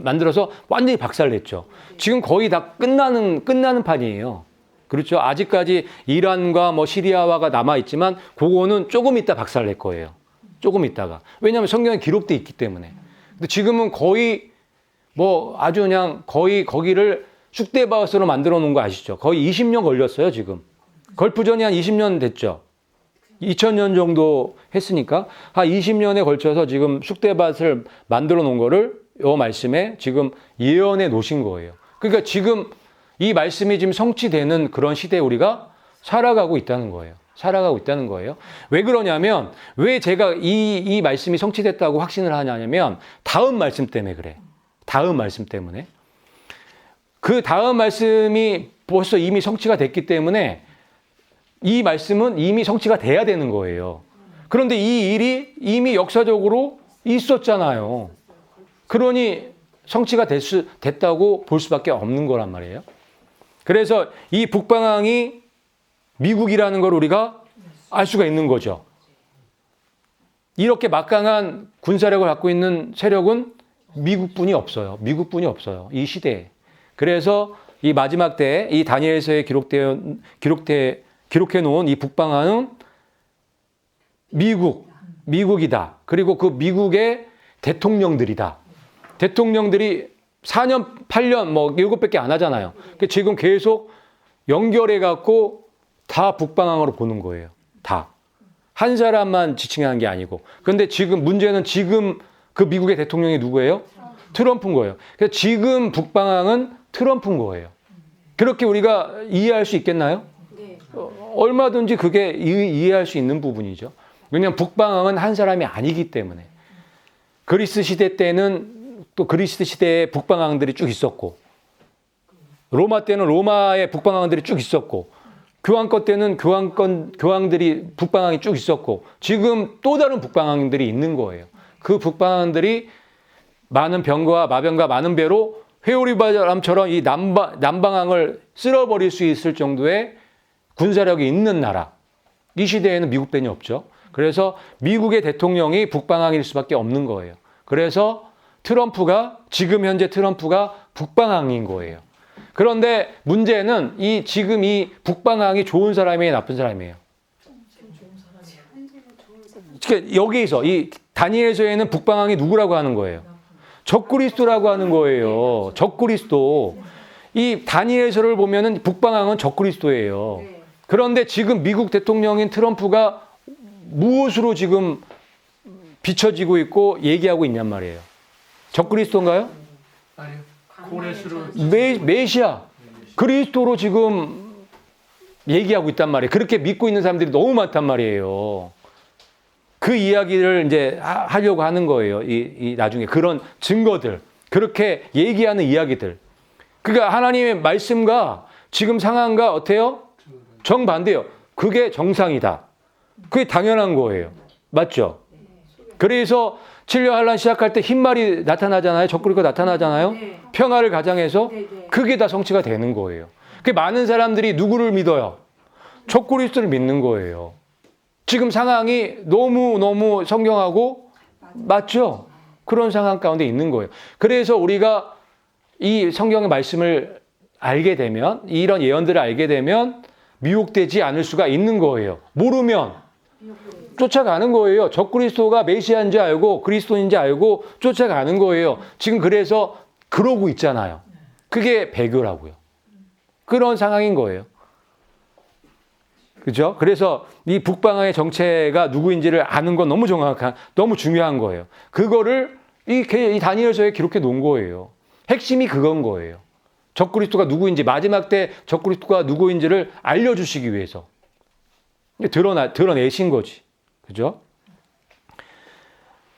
만들어서 완전히 박살냈죠. 지금 거의 다 끝나는 판이에요. 그렇죠. 아직까지 이란과 뭐 시리아화가 남아있지만 그거는 조금 있다 박살낼 거예요. 조금 있다가. 왜냐하면 성경에 기록돼 있기 때문에. 근데 지금은 거의 뭐 아주 그냥 거의 거기를 쑥대밭으로 만들어 놓은 거 아시죠? 거의 20년 걸렸어요, 지금. 걸프전이 한 20년 됐죠. 2000년 정도 했으니까 한 20년에 걸쳐서 지금 쑥대밭을 만들어 놓은 거를 이 말씀에 지금 예언해 놓으신 거예요. 그러니까 지금 이 말씀이 지금 성취되는 그런 시대에 우리가 살아가고 있다는 거예요. 살아가고 있다는 거예요. 왜 그러냐면, 왜 제가 이 말씀이 성취됐다고 확신을 하냐면, 다음 말씀 때문에 그래. 다음 말씀 때문에. 그 다음 말씀이 벌써 이미 성취가 됐기 때문에 이 말씀은 이미 성취가 돼야 되는 거예요. 그런데 이 일이 이미 역사적으로 있었잖아요. 그러니 성취가 됐다고 볼 수밖에 없는 거란 말이에요. 그래서 이 북방항이 미국이라는 걸 우리가 알 수가 있는 거죠. 이렇게 막강한 군사력을 갖고 있는 세력은 미국뿐이 없어요. 미국뿐이 없어요. 이 시대에. 그래서 이 마지막 때에 이 다니엘서에 기록해 놓은 이 북방항은 미국이다. 그리고 그 미국의 대통령들이다. 대통령들이 4년, 8년, 뭐 7밖에 안 하잖아요. 지금 계속 연결해 갖고 다 북방항으로 보는 거예요. 다. 한 사람만 지칭한 게 아니고. 그런데 지금 문제는 지금 그 미국의 대통령이 누구예요? 트럼프인 거예요. 그래서 지금 북방항은 트럼프인 거예요. 그렇게 우리가 이해할 수 있겠나요? 네. 얼마든지 그게 이해할 수 있는 부분이죠. 왜냐하면 북방항은 한 사람이 아니기 때문에. 그리스 시대 때는 또 그리스 시대에 북방항들이 쭉 있었고, 로마 때는 로마의 북방항들이 쭉 있었고, 교황권 때는 교황들이 북방항이 쭉 있었고, 지금 또 다른 북방항들이 있는 거예요. 그 북방항들이 많은 병과 마병과 많은 배로 회오리바람처럼 이 남방항을 쓸어버릴 수 있을 정도의 군사력이 있는 나라. 이 시대에는 미국뿐이 없죠. 그래서 미국의 대통령이 북방항일 수밖에 없는 거예요. 그래서 지금 현재 트럼프가 북방항인 거예요. 그런데 문제는 지금 이 북방항이 좋은 사람이에요, 나쁜 사람이에요? 그러니까 여기서 이 다니엘서에는 북방항이 누구라고 하는 거예요? 적그리스도라고 하는 거예요. 적그리스도. 이 다니엘서를 보면은 북방항은 적그리스도예요. 그런데 지금 미국 대통령인 트럼프가 무엇으로 지금 비춰지고 있고 얘기하고 있냔 말이에요. 적그리스도인가요? 아니, 고레스로 메시아. 그리스도로 지금 얘기하고 있단 말이에요. 그렇게 믿고 있는 사람들이 너무 많단 말이에요. 그 이야기를 이제 하려고 하는 거예요. 이 나중에 그런 증거들, 그렇게 얘기하는 이야기들. 그러니까 하나님의 말씀과 지금 상황과 어때요? 정반대요. 그게 정상이다. 그게 당연한 거예요. 맞죠? 그래서 7년 환란 시작할 때 흰말이 나타나잖아요. 적그리스도가 나타나잖아요. 네. 평화를 가장해서 네, 네. 그게 다 성취가 되는 거예요. 그 많은 사람들이 누구를 믿어요? 적그리스도를 믿는 거예요. 지금 상황이 너무 성경하고 맞죠? 그런 상황 가운데 있는 거예요. 그래서 우리가 이 성경의 말씀을 알게 되면, 이런 예언들을 알게 되면 미혹되지 않을 수가 있는 거예요. 모르면 쫓아가는 거예요. 적그리스도가 메시아인지 알고 그리스도인지 알고 쫓아가는 거예요. 지금 그래서 그러고 있잖아요. 그게 배교라고요. 그런 상황인 거예요. 그죠? 그래서 이 북방항의 정체가 누구인지를 아는 건 너무 중요한 거예요. 그거를 이 다니엘서에 기록해 놓은 거예요. 핵심이 그건 거예요. 적그리스도가 누구인지, 마지막 때 적그리스도가 누구인지를 알려주시기 위해서 드러내신 거지. 그죠?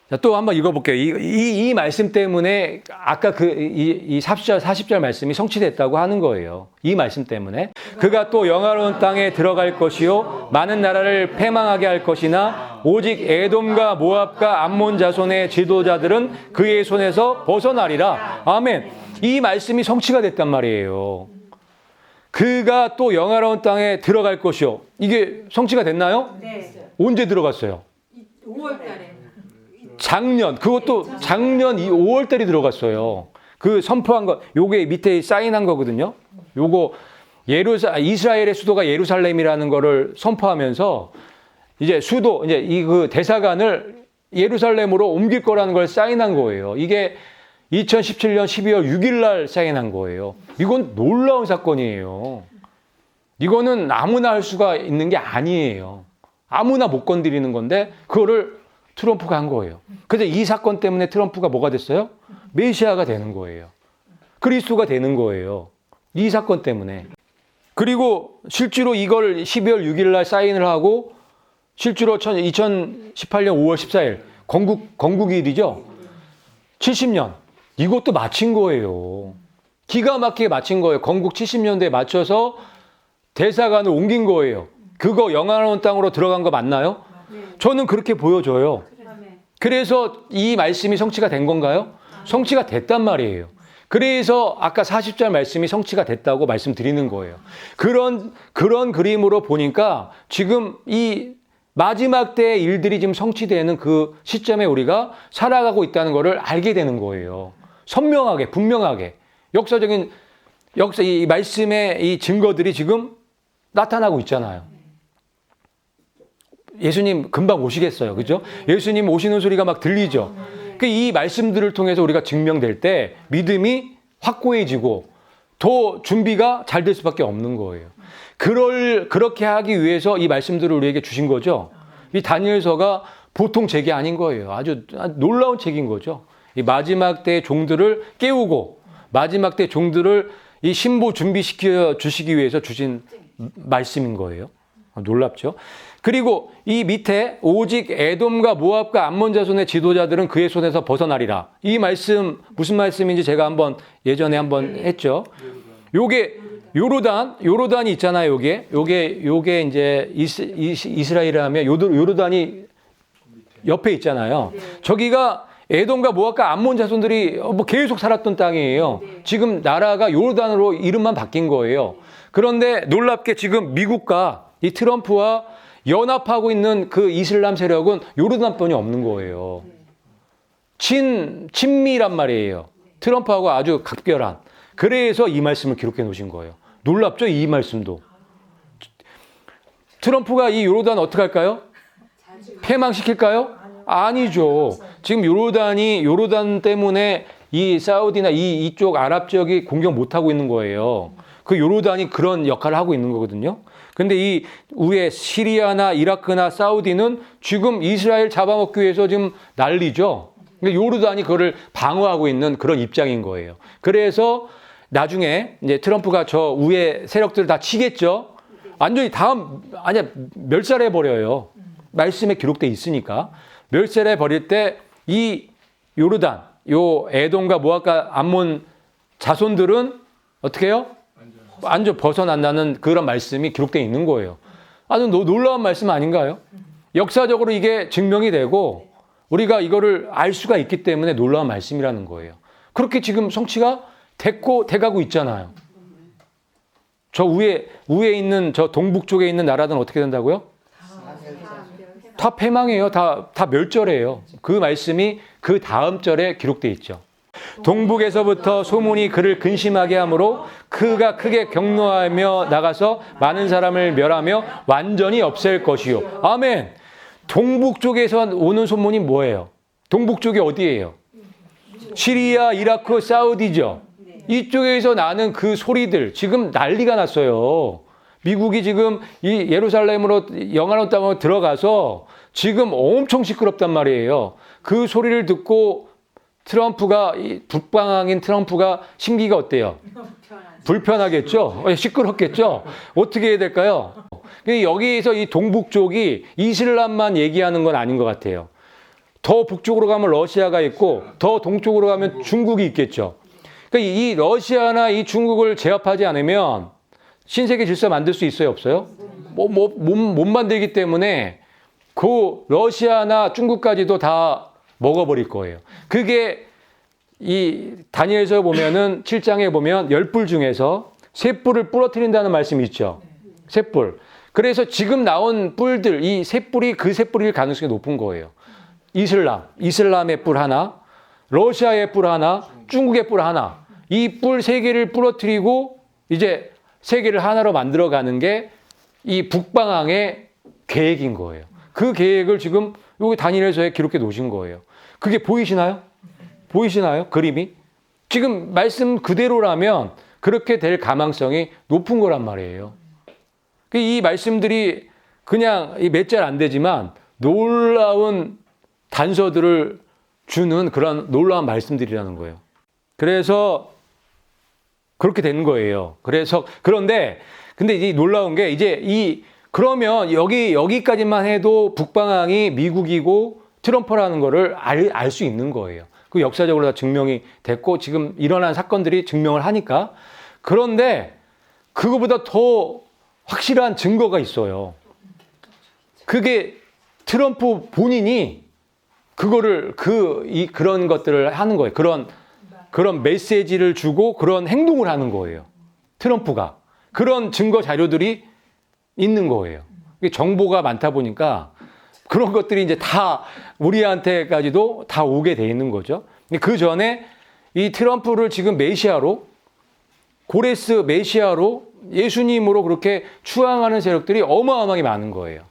자, 또 한번 읽어볼게요. 이 말씀 때문에 아까 이 40절 말씀이 성취됐다고 하는 거예요. 이 말씀 때문에. 그가 또 영화로운 땅에 들어갈 것이요 많은 나라를 패망하게 할 것이나 오직 에돔과 모압과 암몬 자손의 지도자들은 그의 손에서 벗어나리라. 아멘. 이 말씀이 성취가 됐단 말이에요. 그가 또 영화로운 땅에 들어갈 것이요. 이게 성취가 됐나요? 네. 언제 들어갔어요? 5월 달에. 그것도 작년 5월 달이 들어갔어요. 그 선포한 거, 요게 밑에 사인한 거거든요. 요거 이스라엘의 수도가 예루살렘이라는 거를 선포하면서 이제 이제 그 대사관을 예루살렘으로 옮길 거라는 걸 사인한 거예요. 이게 2017년 12월 6일 날 사인한 거예요. 이건 놀라운 사건이에요. 이거는 아무나 할 수가 있는 게 아니에요. 아무나 못 건드리는 건데 그거를 트럼프가 한 거예요. 그래서 이 사건 때문에 트럼프가 뭐가 됐어요? 메시아가 되는 거예요. 그리스도가 되는 거예요. 이 사건 때문에. 그리고 실제로 이걸 12월 6일 날 사인을 하고 실제로 2018년 5월 14일 건국일이죠. 70년. 이것도 마친 거예요. 기가 막히게 마친 거예요. 건국 70년대에 맞춰서 대사관을 옮긴 거예요. 그거 영화로운 땅으로 들어간 거 맞나요? 저는 그렇게 보여져요. 그래서 이 말씀이 성취가 된 건가요? 성취가 됐단 말이에요. 그래서 아까 40절 말씀이 성취가 됐다고 말씀드리는 거예요. 그런 그림으로 보니까 지금 이 마지막 때의 일들이 지금 성취되는 그 시점에 우리가 살아가고 있다는 것을 알게 되는 거예요. 선명하게, 분명하게. 이 말씀의 이 증거들이 지금 나타나고 있잖아요. 예수님 금방 오시겠어요. 그죠? 예수님 오시는 소리가 막 들리죠. 이 말씀들을 통해서 우리가 증명될 때 믿음이 확고해지고 더 준비가 잘 될 수밖에 없는 거예요. 그렇게 하기 위해서 이 말씀들을 우리에게 주신 거죠. 이 다니엘서가 보통 책이 아닌 거예요. 아주 놀라운 책인 거죠. 이 마지막 때의 종들을 깨우고 마지막 때 종들을 이 신보 준비시켜 주시기 위해서 주신 말씀인 거예요. 놀랍죠? 그리고 이 밑에 오직 에돔과 모압과 암몬 자손의 지도자들은 그의 손에서 벗어나리라. 이 말씀 무슨 말씀인지 제가 예전에 한번 했죠. 요게 요르단이 있잖아요. 요게 이제 이스라엘이라면 요르단이 옆에 있잖아요. 저기가 에돔과 모압과 암몬 자손들이 계속 살았던 땅이에요. 지금 나라가 요르단으로 이름만 바뀐 거예요. 그런데 놀랍게 지금 미국과 이 트럼프와 연합하고 있는 그 이슬람 세력은 요르단뿐이 없는 거예요. 친미란 말이에요. 트럼프하고 아주 각별한. 그래서 이 말씀을 기록해 놓으신 거예요. 놀랍죠? 이 말씀도. 트럼프가 이 요르단 어떻게 할까요? 폐망시킬까요? 아니죠. 지금 요르단 때문에 이 사우디나 이쪽 아랍 지역이 공격 못하고 있는 거예요. 그 요르단이 그런 역할을 하고 있는 거거든요. 근데 이 위에 시리아나 이라크나 사우디는 지금 이스라엘 잡아먹기 위해서 지금 난리죠. 요르단이 그거를 방어하고 있는 그런 입장인 거예요. 그래서 나중에 이제 트럼프가 저 위에 세력들을 다 치겠죠. 완전히 멸살해 버려요. 말씀에 기록돼 있으니까. 멸살해 버릴 때 이 요르단, 요 에돔과 모압과 암몬 자손들은 어떻게 해요? 완전 벗어난다는 그런 말씀이 기록되어 있는 거예요. 아주 놀라운 말씀 아닌가요? 역사적으로 이게 증명이 되고 우리가 이거를 알 수가 있기 때문에 놀라운 말씀이라는 거예요. 그렇게 지금 성취가 돼가고 있잖아요. 저 위에 있는 저 동북 쪽에 있는 나라들은 어떻게 된다고요? 다 패망해요. 다 멸절해요. 그 말씀이 그 다음 절에 기록되어 있죠. 동북에서부터 소문이 그를 근심하게 하므로 그가 크게 격노하며 나가서 많은 사람을 멸하며 완전히 없앨 것이요. 아멘. 동북 쪽에서 오는 소문이 뭐예요? 동북 쪽이 어디예요? 시리아, 이라크, 사우디죠. 이쪽에서 나는 그 소리들 지금 난리가 났어요. 미국이 지금 이 예루살렘으로 영화로운 땅으로 들어가서 지금 엄청 시끄럽단 말이에요. 그 소리를 듣고 북방항인 트럼프가 심기가 어때요? 불편하겠죠? 시끄럽겠죠? 어떻게 해야 될까요? 여기에서 이 동북 쪽이 이슬람만 얘기하는 건 아닌 것 같아요. 더 북쪽으로 가면 러시아가 있고 더 동쪽으로 가면 중국이 있겠죠. 그러니까 이 러시아나 이 중국을 제압하지 않으면 신세계 질서 만들 수 있어요? 없어요? 못 만들기 때문에 그 러시아나 중국까지도 다 먹어버릴 거예요. 그게 이 다니엘서 보면은 7장에 보면 10뿔 중에서 3뿔을 부러뜨린다는 말씀이 있죠. 3뿔. 그래서 지금 나온 뿔들, 이 3뿔이 그 3뿔일 가능성이 높은 거예요. 이슬람의 뿔 하나, 러시아의 뿔 하나, 중국의 뿔 하나. 이 뿔 세 개를 부러뜨리고 이제 세계를 하나로 만들어가는 게 이 북방항의 계획인 거예요. 그 계획을 지금 여기 다니엘서에 기록해 놓으신 거예요. 그게 보이시나요? 보이시나요? 그림이? 지금 말씀 그대로라면 그렇게 될 가망성이 높은 거란 말이에요. 이 말씀들이 그냥 몇 잘 안 되지만 놀라운 단서들을 주는 그런 놀라운 말씀들이라는 거예요. 그래서 그렇게 되는 거예요. 그런데 이 놀라운 게 그러면 여기까지만 해도 북방항이 미국이고 트럼프라는 거를 알 수 있는 거예요. 그 역사적으로 다 증명이 됐고 지금 일어난 사건들이 증명을 하니까. 그런데 그거보다 더 확실한 증거가 있어요. 그게 트럼프 본인이 그런 것들을 하는 거예요. 그런 메시지를 주고 그런 행동을 하는 거예요. 트럼프가. 그런 증거 자료들이 있는 거예요. 정보가 많다 보니까 그런 것들이 이제 다 우리한테까지도 다 오게 돼 있는 거죠. 그 전에 이 트럼프를 지금 고레스 메시아로 예수님으로 그렇게 추앙하는 세력들이 어마어마하게 많은 거예요.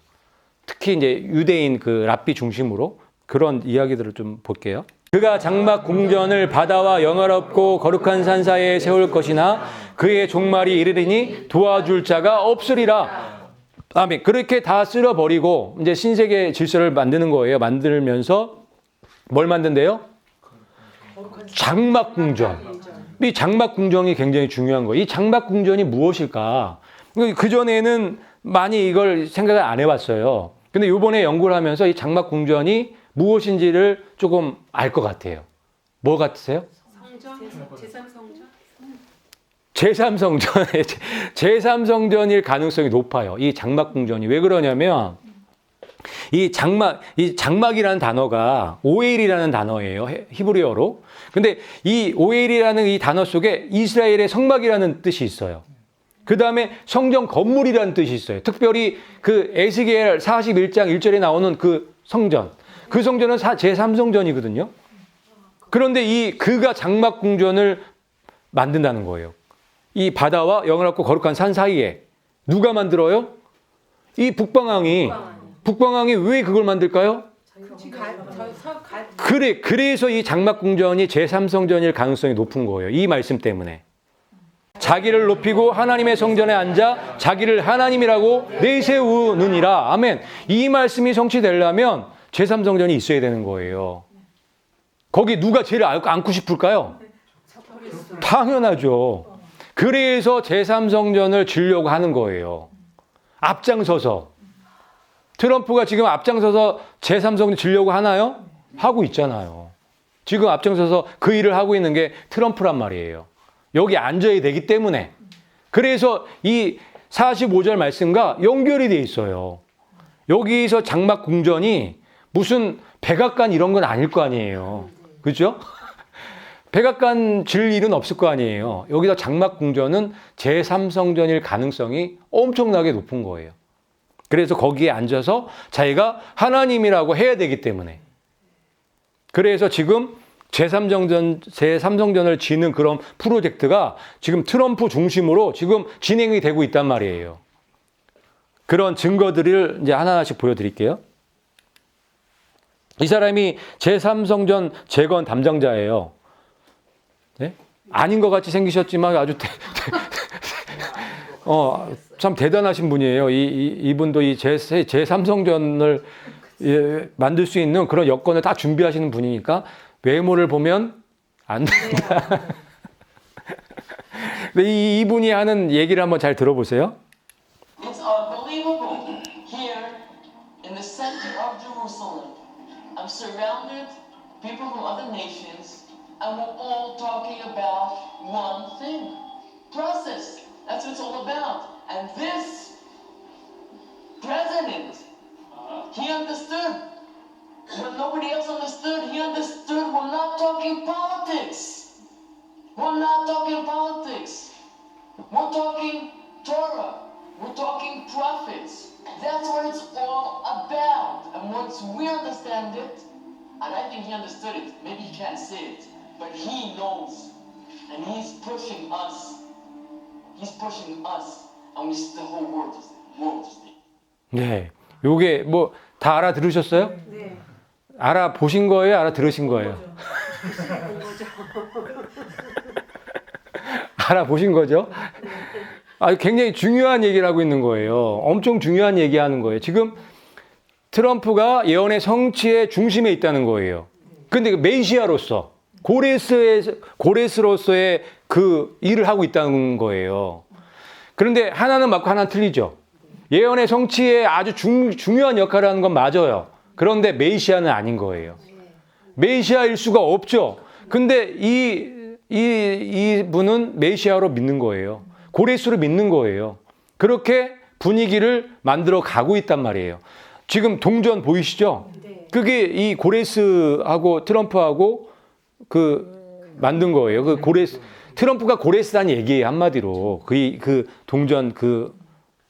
특히 이제 유대인 그 랍비 중심으로 그런 이야기들을 좀 볼게요. 그가 장막 궁전을 바다와 영화롭고 거룩한 산 사이에 세울 것이나 그의 종말이 이르리니 도와줄 자가 없으리라. 아멘. 그렇게 다 쓸어버리고 이제 신세계 질서를 만드는 거예요. 만들면서 뭘 만든대요? 장막 궁전. 이 장막 궁전이 굉장히 중요한 거예요. 이 장막 궁전이 무엇일까? 그전에는 많이 이걸 생각을 안 해봤어요. 근데 이번에 연구를 하면서 이 장막 궁전이 무엇인지를 조금 알 것 같아요. 뭐 같으세요? 제3성전. 제3성전일 가능성이 높아요. 이 장막 궁전이. 왜 그러냐면 이 장막이라는 단어가 오엘이라는 단어예요. 히브리어로. 근데 이 오엘이라는 이 단어 속에 이스라엘의 성막이라는 뜻이 있어요. 그 다음에 성전 건물이라는 뜻이 있어요. 특별히 그 에스겔 41장 1절에 나오는 그 성전. 그 성전은 제3성전이거든요. 그런데 그가 장막 궁전을 만든다는 거예요. 이 바다와 영원하고 거룩한 산 사이에. 누가 만들어요? 이 북방항이 왜 그걸 만들까요? 그래서 이 장막 궁전이 제3성전일 가능성이 높은 거예요. 이 말씀 때문에. 자기를 높이고 하나님의 성전에 앉아 자기를 하나님이라고 내세우느니라. 아멘. 이 말씀이 성취되려면 제3성전이 있어야 되는 거예요. 거기 누가 제일 앉고 싶을까요? 당연하죠. 그래서 제3성전을 지으려고 하는 거예요. 앞장서서. 트럼프가 지금 앞장서서 제3성전 지으려고 하나요? 하고 있잖아요. 지금 앞장서서 그 일을 하고 있는 게 트럼프란 말이에요. 여기 앉아야 되기 때문에. 그래서 이 45절 말씀과 연결이 돼 있어요. 여기서 장막 궁전이 무슨 백악관 이런 건 아닐 거 아니에요. 그죠? 백악관 질 일은 없을 거 아니에요. 여기서 장막 궁전은 제3성전일 가능성이 엄청나게 높은 거예요. 그래서 거기에 앉아서 자기가 하나님이라고 해야 되기 때문에. 그래서 지금 제3성전을 지는 그런 프로젝트가 지금 트럼프 중심으로 지금 진행이 되고 있단 말이에요. 그런 증거들을 이제 하나하나씩 보여드릴게요. 이 사람이 제3성전 재건 담당자예요. 네? 아닌 것 같이 생기셨지만 아주 참 대단하신 분이에요. 이분도 이 제3성전을 만들 수 있는 그런 여건을 다 준비하시는 분이니까 외모를 보면 안 된다. 근데 이분이 하는 얘기를 한번 잘 들어보세요. It's unbelievable. Here in the center of Jerusalem, I'm surrounded people from other nations, and we're all talking about one thing: process. That's what it's all about. And this president, he understood. When nobody else understood, he understood we're not talking politics. We're not talking politics. We're talking Torah. We're talking prophets. That's what it's all about. And once we understand it, And I think he understood it. Maybe he can't say it, but he knows. And he's pushing us. He's pushing us. And we the whole world is 네, 요게 뭐 다 알아들으셨어요? 네. 알아보신 거예요? 알아들으신 거예요? 본 거죠. 알아보신 거죠? 굉장히 중요한 얘기를 하고 있는 거예요. 엄청 중요한 얘기하는 거예요. 지금 트럼프가 예언의 성취의 중심에 있다는 거예요. 근데 그 메시아로서, 고레스로서의 그 일을 하고 있다는 거예요. 그런데 하나는 맞고 하나는 틀리죠. 예언의 성취에 아주 중요한 역할을 하는 건 맞아요. 그런데 메시아는 아닌 거예요. 메시아일 수가 없죠. 근데 이 분은 메시아로 믿는 거예요. 고레스로 믿는 거예요. 그렇게 분위기를 만들어 가고 있단 말이에요. 지금 동전 보이시죠? 네. 그게 이 고레스하고 트럼프하고 만든 거예요. 트럼프가 고레스라는 얘기예요, 한마디로. 그 동전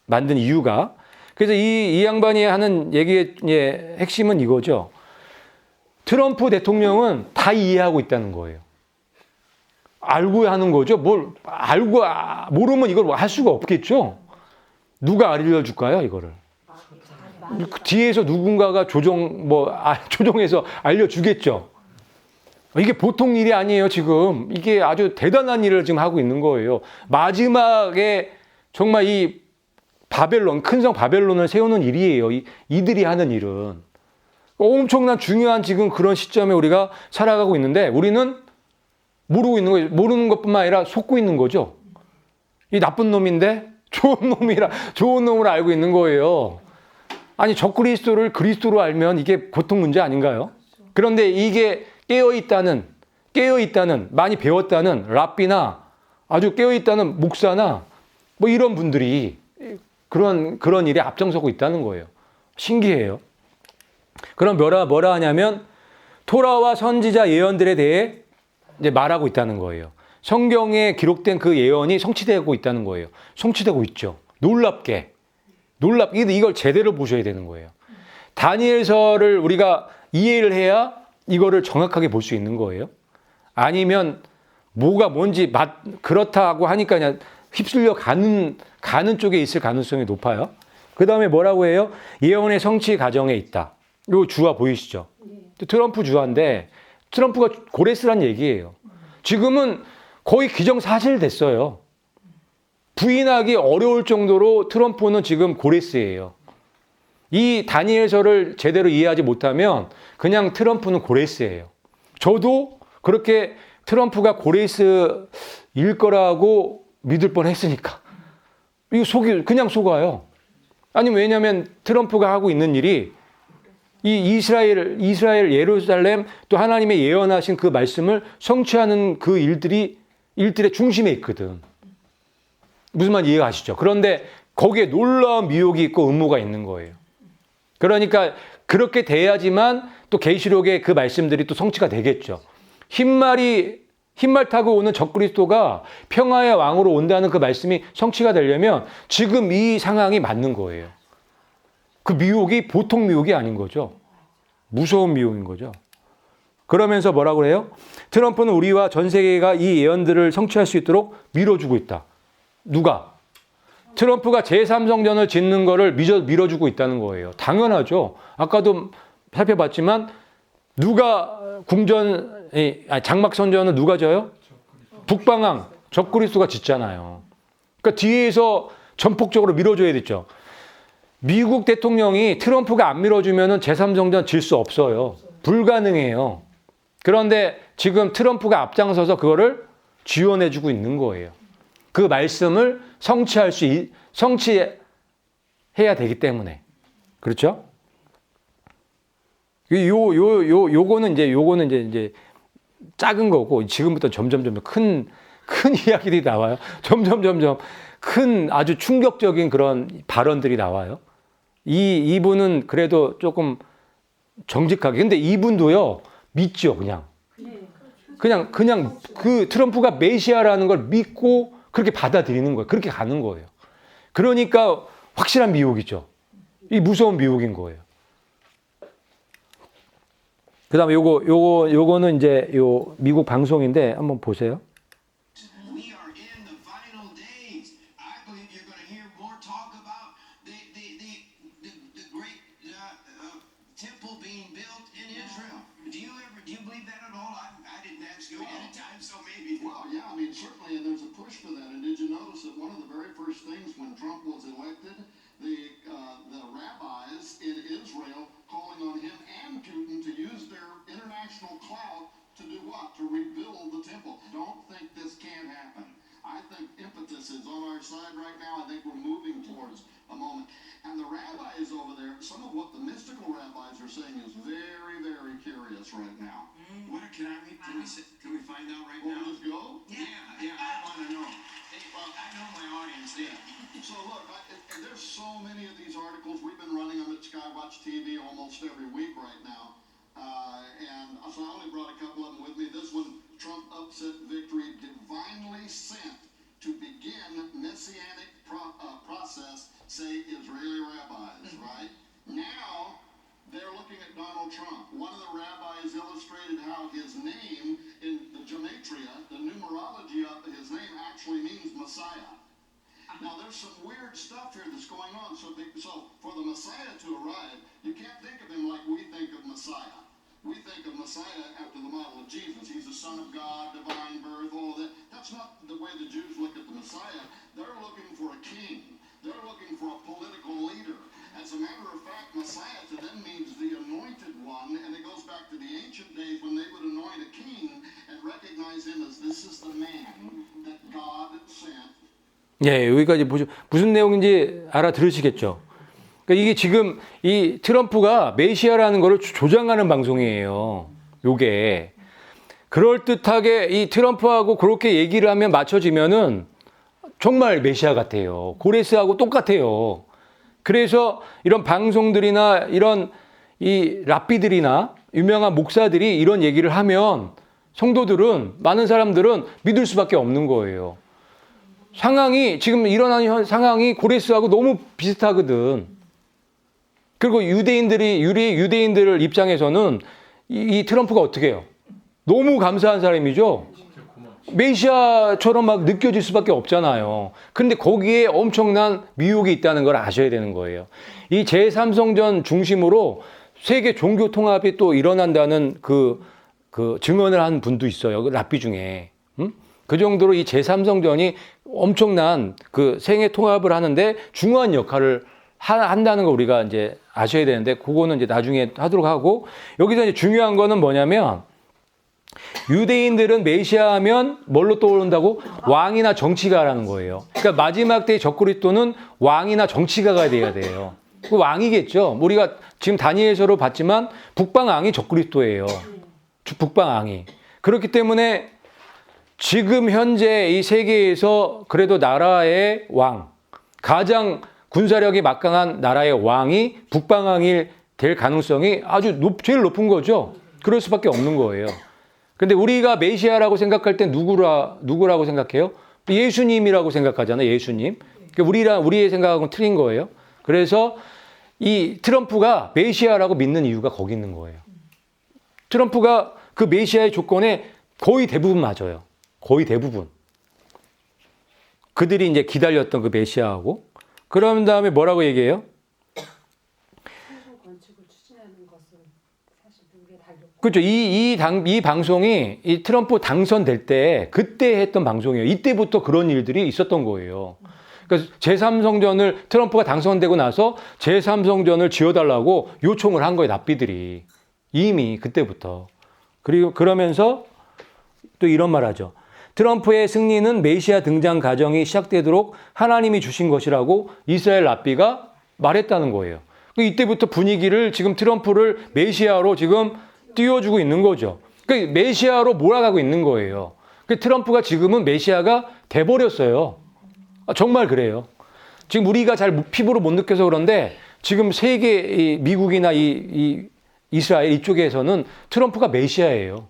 만든 이유가. 그래서 이 양반이 하는 얘기의 핵심은 이거죠. 트럼프 대통령은 다 이해하고 있다는 거예요. 알고 하는 거죠. 모르면 이걸 할 수가 없겠죠. 누가 알려줄까요, 이거를? 뒤에서 누군가가 조종해서 알려주겠죠. 이게 보통 일이 아니에요, 지금. 이게 아주 대단한 일을 지금 하고 있는 거예요. 마지막에 정말 이 큰 성 바벨론을 세우는 일이에요. 이들이 하는 일은. 엄청난 중요한 지금 그런 시점에 우리가 살아가고 있는데 우리는 모르고 있는 거예요. 모르는 것뿐만 아니라 속고 있는 거죠. 이 나쁜 놈인데 좋은 놈을 알고 있는 거예요. 아니, 적그리스도를 그리스도로 알면 이게 보통 문제 아닌가요? 그런데 이게 깨어있다는, 많이 배웠다는 랍비나 아주 깨어있다는 목사나 뭐 이런 분들이 그런 일에 앞장서고 있다는 거예요. 신기해요. 그럼 뭐라 하냐면 토라와 선지자 예언들에 대해 이제 말하고 있다는 거예요. 성경에 기록된 그 예언이 성취되고 있다는 거예요. 성취되고 있죠. 놀랍게. 이걸 제대로 보셔야 되는 거예요. 다니엘서를 우리가 이해를 해야 이거를 정확하게 볼 수 있는 거예요. 아니면 뭐가 뭔지 그렇다고 하니까 그냥 휩쓸려 가는 쪽에 있을 가능성이 높아요. 그 다음에 뭐라고 해요? 예언의 성취 과정에 있다. 요 주화 보이시죠? 트럼프 주화인데 트럼프가 고레스란 얘기예요. 지금은 거의 기정사실 됐어요. 부인하기 어려울 정도로 트럼프는 지금 고레스예요. 이 다니엘서를 제대로 이해하지 못하면 그냥 트럼프는 고레스예요. 저도 그렇게 트럼프가 고레스일 거라고 믿을 뻔했으니까. 이거 그냥 속아요. 아니, 왜냐하면 트럼프가 하고 있는 일이 이 이스라엘 예루살렘 또 하나님의 예언하신 그 말씀을 성취하는 그 일들의 중심에 있거든. 무슨 말 이해가시죠? 그런데 거기에 놀라운 미혹이 있고 음모가 있는 거예요. 그러니까 그렇게 돼야지만 또 계시록의 그 말씀들이 또 성취가 되겠죠. 흰말 타고 오는 적그리스도가 평화의 왕으로 온다는 그 말씀이 성취가 되려면 지금 이 상황이 맞는 거예요. 그 미혹이 보통 미혹이 아닌 거죠. 무서운 미혹인 거죠. 그러면서 뭐라고 해요? 트럼프는 우리와 전 세계가 이 예언들을 성취할 수 있도록 밀어주고 있다. 누가? 트럼프가 제3성전을 짓는 거를 밀어주고 있다는 거예요. 당연하죠. 아까도 살펴봤지만 누가 장막선전은 누가 져요? 북방왕, 적그리스도가 짓잖아요. 그러니까 뒤에서 전폭적으로 밀어줘야 됐죠. 미국 대통령이 트럼프가 안 밀어주면 제3성전 질 수 없어요. 불가능해요. 그런데 지금 트럼프가 앞장서서 그거를 지원해주고 있는 거예요. 그 말씀을 성취해야 되기 때문에. 그렇죠? 요거는 이제 작은 거고, 지금부터 점점 큰 이야기들이 나와요. 점점 큰 아주 충격적인 그런 발언들이 나와요. 이분은 그래도 조금 정직하게. 근데 이분도요, 믿죠, 그냥. 그냥 그 트럼프가 메시아라는 걸 믿고 그렇게 받아들이는 거예요. 그렇게 가는 거예요. 그러니까 확실한 미혹이죠. 이 무서운 미혹인 거예요. 그다음에 요거는 이제 요 미국 방송인데 한번 보세요. We are in the final days. I believe you're going to hear more talk about the great temple being built in Israel. Do you believe that at all? I didn't ask you ahead of time, so maybe. Well, yeah, I mean, certainly, and there's a push for that. And did you notice that one of the very first things when Trump was elected, the rabbis in Israel calling on him and Putin to use their international clout to do what? To rebuild the temple. Don't think this can't happen. I think impetus is on our side right now. I think we're moving towards a moment. And the rabbis over there, some of what the mystical rabbis are saying is very, very curious right now. What can we find out right Will now? we just go? Yeah, I want to know. Hey, well, I know my audience. Yeah. So look, and there's so many of these articles. We've been running them at Skywatch TV almost every week right now. And so I only brought a couple of them with me. This one, Trump upset victory divinely sent to begin messianic process, say Israeli rabbis, right? Now, they're looking at Donald Trump. One of the rabbis illustrated how his name in the gematria, the numerology of his name actually means Messiah. Now, there's some weird stuff here that's going on. So for the Messiah to arrive, you can't think of him like we think of Messiah. We think of Messiah after the model of Jesus. He's the Son of God, divine birth, all that. That's not the way the Jews look at the Messiah. They're looking for a king. They're looking for a political leader. As a matter of fact, Messiah to them means the anointed one, and it goes back to the ancient days when they would anoint a king and recognize him as this is the man that God sent. 예, 여기까지 보시면 무슨 내용인지 알아들으시겠죠? 그러니까 이게 지금 이 트럼프가 메시아라는 거를 조장하는 방송이에요. 요게. 그럴듯하게 이 트럼프하고 그렇게 얘기를 하면 맞춰지면은 정말 메시아 같아요. 고레스하고 똑같아요. 그래서 이런 방송들이나 이런 이 랍비들이나 유명한 목사들이 이런 얘기를 하면 성도들은, 많은 사람들은 믿을 수밖에 없는 거예요. 상황이, 지금 일어나는 상황이 고레스하고 너무 비슷하거든. 그리고 유대인들 입장에서는 이 트럼프가 어떻게 해요? 너무 감사한 사람이죠? 메시아처럼 막 느껴질 수밖에 없잖아요. 그런데 거기에 엄청난 미혹이 있다는 걸 아셔야 되는 거예요. 이 제3성전 중심으로 세계 종교 통합이 또 일어난다는 그 증언을 한 분도 있어요. 그 랍비 중에. 그 정도로 이 제3성전이 엄청난 그 생애 통합을 하는데 중요한 역할을 한다는 거 우리가 이제 아셔야 되는데, 그거는 이제 나중에 하도록 하고, 여기서 이제 중요한 거는 뭐냐면, 유대인들은 메시아 하면 뭘로 떠오른다고? 왕이나 정치가라는 거예요. 그러니까 마지막 때의 적그리스도는 왕이나 정치가가 돼야 돼요. 그 왕이겠죠. 우리가 지금 다니엘서로 봤지만 북방왕이 적그리스도예요. 북방왕이. 그렇기 때문에 지금 현재 이 세계에서 그래도 나라의 왕, 가장 군사력이 막강한 나라의 왕이 북방왕이 될 가능성이 아주 제일 높은 거죠. 그럴 수밖에 없는 거예요. 근데 우리가 메시아라고 생각할 때 누구라고 생각해요? 예수님이라고 생각하잖아요. 예수님. 우리의 생각하고는 틀린 거예요. 그래서 이 트럼프가 메시아라고 믿는 이유가 거기 있는 거예요. 트럼프가 그 메시아의 조건에 거의 대부분 맞아요. 거의 대부분. 그들이 이제 기다렸던 그 메시아하고. 그런 다음에 뭐라고 얘기해요? 건축을 추진하는 것은 사실 우리가 다 그렇죠. 이 방송이 이 트럼프 당선될 때 그때 했던 방송이에요. 이때부터 그런 일들이 있었던 거예요. 그러니까 제3성전을 트럼프가 당선되고 나서 제3성전을 지어달라고 요청을 한 거예요. 랍비들이. 이미 그때부터. 그리고 그러면서 또 이런 말 하죠. 트럼프의 승리는 메시아 등장 과정이 시작되도록 하나님이 주신 것이라고 이스라엘 랍비가 말했다는 거예요. 이때부터 분위기를 지금 트럼프를 메시아로 지금 띄워주고 있는 거죠. 그러니까 메시아로 몰아가고 있는 거예요. 트럼프가 지금은 메시아가 돼버렸어요. 정말 그래요. 지금 우리가 잘 피부로 못 느껴서 그런데 지금 세계 미국이나 이스라엘 이쪽에서는 트럼프가 메시아예요.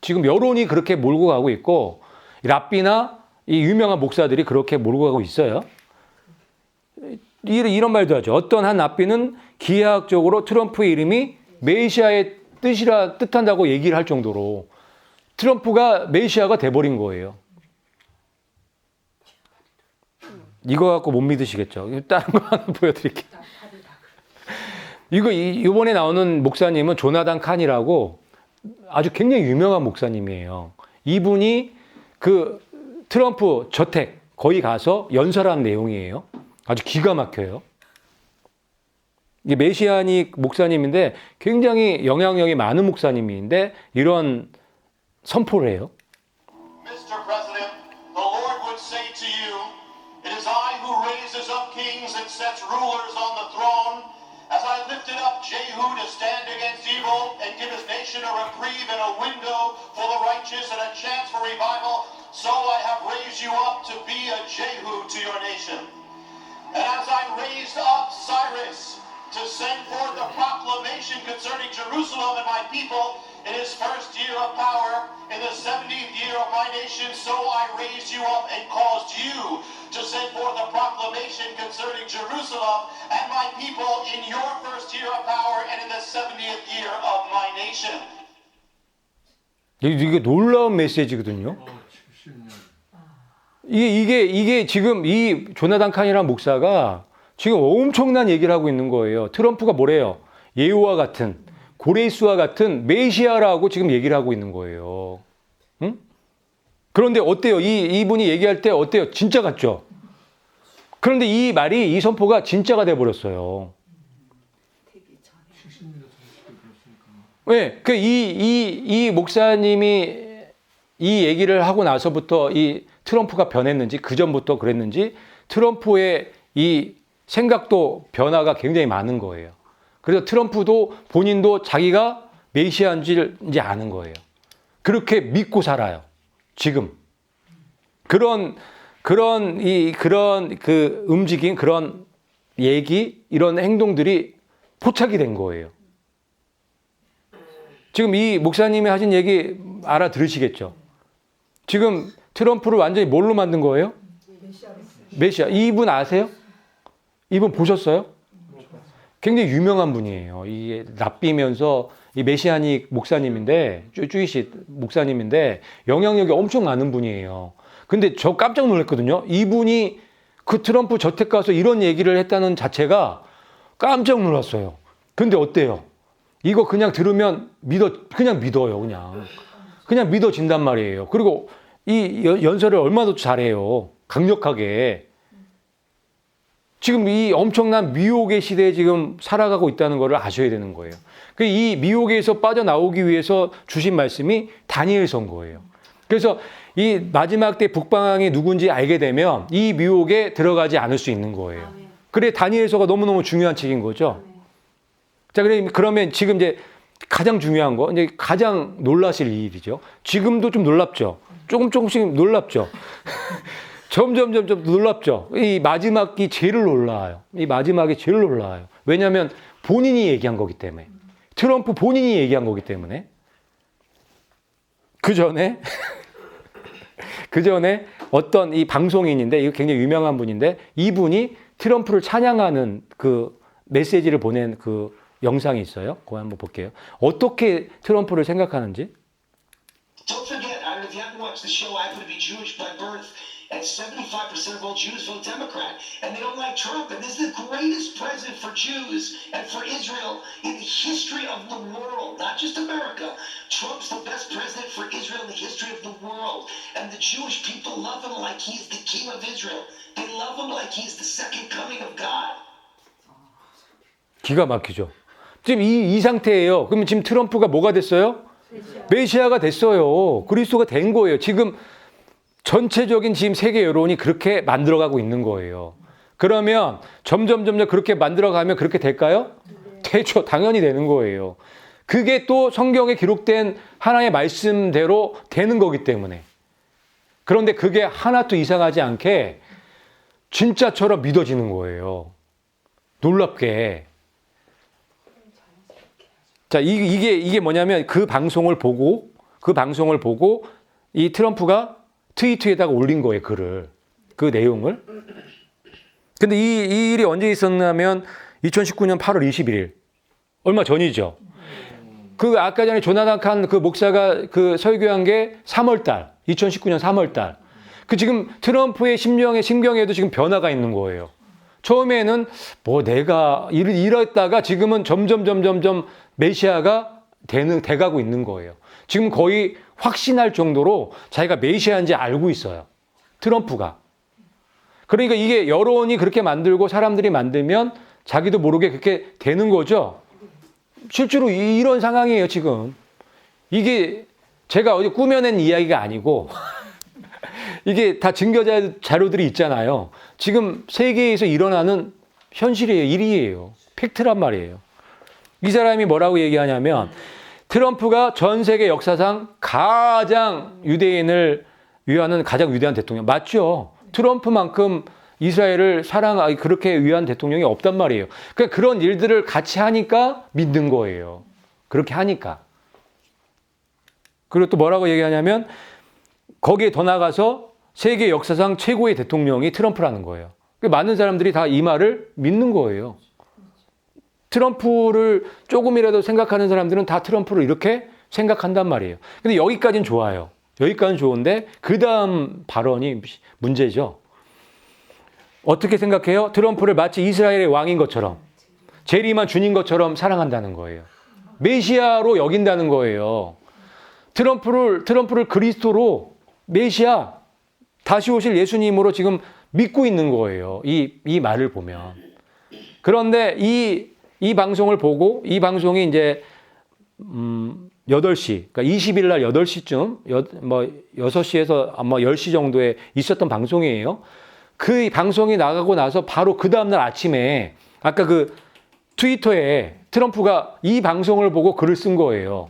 지금 여론이 그렇게 몰고 가고 있고 랍비나 이 유명한 목사들이 그렇게 몰고 가고 있어요. 이런 말도 하죠. 어떤 한 랍비는 기하학적으로 트럼프의 이름이 메시아의 뜻한다고 얘기를 할 정도로 트럼프가 메시아가 돼버린 거예요. 이거 갖고 못 믿으시겠죠? 다른 거 하나 보여드릴게요. 이번에 나오는 목사님은 조나단 칸이라고 아주 굉장히 유명한 목사님이에요. 이분이 그 트럼프 저택 거기 가서 연설한 내용이에요. 아주 기가 막혀요. 이게 메시아닉 목사님인데 굉장히 영향력이 많은 목사님인데 이런 선포를 해요. Mr. President, the Lord would say to you, it is I who raises up kings and sets rulers on the throne. As I lifted up Jehu to stand against evil and give his nation a reprieve and a window for the righteous and a chance for revival, so I have raised you up to be a Jehu to your nation. And as I raised up Cyrus to send forth a proclamation concerning Jerusalem and my people in his first year of power, in the 70th year of my nation, so I raised you up and caused you to send forth a proclamation concerning Jerusalem and my people in your first year of power and in the 70th year of my nation. 이게 놀라운 메시지거든요. 70년. 이게 지금 이 조나단 칸이라는 목사가 지금 엄청난 얘기를 하고 있는 거예요. 트럼프가 뭐래요? 예후와 같은, 고레이스와 같은 메시아라고 지금 얘기를 하고 있는 거예요. 응? 그런데 어때요? 이분이 얘기할 때 어때요? 진짜 같죠? 그런데 이 말이, 이 선포가 진짜가 돼버렸어요. 70년 전에 그랬으니까. 왜? 이 목사님이 이 얘기를 하고 나서부터 이 트럼프가 변했는지, 그 전부터 그랬는지, 트럼프의 이 생각도 변화가 굉장히 많은 거예요. 그래서 트럼프도 본인도 자기가 메시아인지 이제 아는 거예요. 그렇게 믿고 살아요. 지금. 그런 그 움직임, 그런 얘기, 이런 행동들이 포착이 된 거예요. 지금 이 목사님이 하신 얘기 알아들으시겠죠? 지금 트럼프를 완전히 뭘로 만든 거예요? 메시아. 이분 아세요? 이분 보셨어요? 굉장히 유명한 분이에요. 이게 랍비면서 이 메시아닉 목사님인데, 주이시 목사님인데 영향력이 엄청 많은 분이에요. 근데 저 깜짝 놀랐거든요. 이분이 그 트럼프 저택 가서 이런 얘기를 했다는 자체가 깜짝 놀랐어요. 근데 어때요? 이거 그냥 들으면 그냥 믿어요. 그냥 믿어진단 말이에요. 그리고 이 연설을 얼마나 잘해요. 강력하게. 지금 이 엄청난 미혹의 시대에 지금 살아가고 있다는 것을 아셔야 되는 거예요. 이 미혹에서 빠져나오기 위해서 주신 말씀이 다니엘서인 거예요. 그래서 이 마지막 때 북방왕이 누군지 알게 되면 이 미혹에 들어가지 않을 수 있는 거예요. 그래, 다니엘서가 너무너무 중요한 책인 거죠. 자, 그러면 지금 이제 가장 중요한 거, 이제 가장 놀라실 일이죠. 지금도 좀 놀랍죠. 조금씩 놀랍죠. 점점 놀랍죠. 이 마지막이 제일 놀라요. 이 마지막이 제일 놀라요. 왜냐하면 본인이 얘기한 거기 때문에. 트럼프 본인이 얘기한 거기 때문에. 그 전에 어떤 이 방송인인데, 이거 굉장히 유명한 분인데, 이분이 트럼프를 찬양하는 그 메시지를 보낸 그 영상이 있어요. 그거 한번 볼게요. 어떻게 트럼프를 생각하는지. Don't forget, if you haven't watched the show, I happen to be Jewish by birth, and 75% of all Jews vote Democrat, and they don't like Trump. And this is the greatest president for Jews and for Israel in the history of the world, not just America. Trump's the best president for Israel in the history of the world, and the Jewish people love him like he's the king of Israel. They love him like he's the second coming of God. 기가 막히죠. 지금 이 상태예요. 그러면 지금 트럼프가 뭐가 됐어요? 메시아가 됐어요. 그리스도가 된 거예요. 지금 전체적인 지금 세계 여론이 그렇게 만들어가고 있는 거예요. 그러면 점점 그렇게 만들어가면 그렇게 될까요? 되죠. 당연히 되는 거예요. 그게 또 성경에 기록된 하나의 말씀대로 되는 거기 때문에. 그런데 그게 하나도 이상하지 않게 진짜처럼 믿어지는 거예요. 놀랍게. 자, 이게 뭐냐면 그 방송을 보고 이 트럼프가 트위터에다가 올린 거예요, 글을. 그 내용을. 근데 이 일이 언제 있었냐면 2019년 8월 21일. 얼마 전이죠. 그 아까 전에 조나단 칸 그 목사가 그 설교한 게 3월달, 2019년 3월달. 그 지금 트럼프의 심경에도 지금 변화가 있는 거예요. 처음에는 뭐 내가 이랬다가 지금은 점점 메시아가 돼가고 있는 거예요. 지금 거의 확신할 정도로 자기가 메시아인지 알고 있어요. 트럼프가. 그러니까 이게 여론이 그렇게 만들고 사람들이 만들면 자기도 모르게 그렇게 되는 거죠. 실제로 이런 상황이에요, 지금. 이게 제가 어디 꾸며낸 이야기가 아니고 이게 다 증거 자료들이 있잖아요. 지금 세계에서 일어나는 현실이에요. 일이에요. 팩트란 말이에요. 이 사람이 뭐라고 얘기하냐면 트럼프가 전 세계 역사상 가장 유대인을 위하는 가장 위대한 대통령. 맞죠? 트럼프만큼 이스라엘을 그렇게 위한 대통령이 없단 말이에요. 그러니까 그런 일들을 같이 하니까 믿는 거예요. 그렇게 하니까. 그리고 또 뭐라고 얘기하냐면 거기에 더 나가서 세계 역사상 최고의 대통령이 트럼프라는 거예요. 많은 사람들이 다 이 말을 믿는 거예요. 트럼프를 조금이라도 생각하는 사람들은 다 트럼프를 이렇게 생각한단 말이에요. 근데 여기까지는 좋아요. 여기까지는 좋은데 그 다음 발언이 문제죠. 어떻게 생각해요? 트럼프를 마치 이스라엘의 왕인 것처럼 재림한 주님 것처럼 사랑한다는 거예요. 메시아로 여긴다는 거예요. 트럼프를 그리스도로 메시아 다시 오실 예수님으로 지금 믿고 있는 거예요. 이 말을 보면. 그런데 이 방송을 보고 이 방송이 이제 8시, 그러니까 20일 날 8시쯤 6시에서 아마 10시 정도에 있었던 방송이에요. 그 방송이 나가고 나서 바로 그 다음 날 아침에 아까 그 트위터에 트럼프가 이 방송을 보고 글을 쓴 거예요.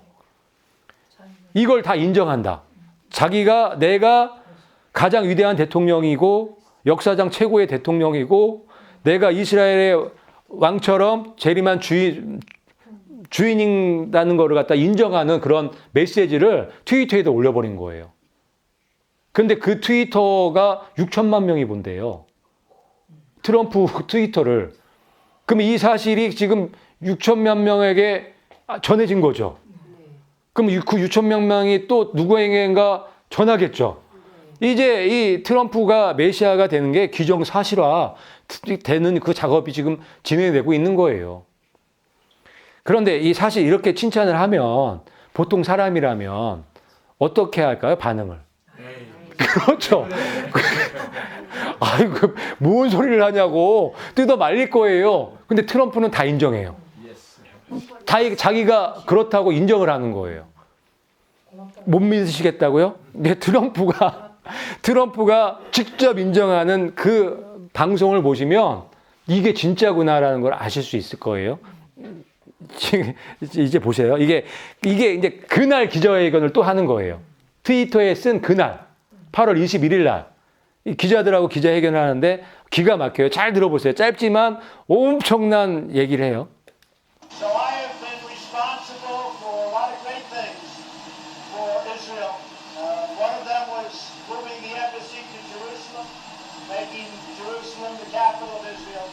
이걸 다 인정한다. 내가 가장 위대한 대통령이고 역사상 최고의 대통령이고 내가 이스라엘의 왕처럼 재림한 주인이라는 거를 갖다 인정하는 그런 메시지를 트위터에도 올려버린 거예요. 근데 그 트위터가 6천만 명이 본대요. 트럼프 트위터를. 그럼 이 사실이 지금 6천만 명에게 전해진 거죠. 그럼 그 6천만 명이 또 누구에게인가 전하겠죠. 이제 이 트럼프가 메시아가 되는 게 기정사실화 되는 그 작업이 지금 진행되고 있는 거예요. 그런데 이 사실 이렇게 칭찬을 하면 보통 사람이라면 어떻게 할까요? 반응을. 그렇죠. 아이고, 뭔 소리를 하냐고 뜯어 말릴 거예요. 근데 트럼프는 다 인정해요. 자기가 그렇다고 인정을 하는 거예요. 못 믿으시겠다고요? 네, 트럼프가 직접 인정하는 그 방송을 보시면 이게 진짜구나라는 걸 아실 수 있을 거예요. 이제 보세요. 이게 이제 그날 기자회견을 또 하는 거예요. 트위터에 쓴 그날 8월 21일 날 기자들하고 기자회견을 하는데 기가 막혀요. 잘 들어보세요. 짧지만 엄청난 얘기를 해요. So I have been responsible for a lot of great things for Israel. One of them was moving the embassy to Jerusalem, making Jerusalem the capital of Israel.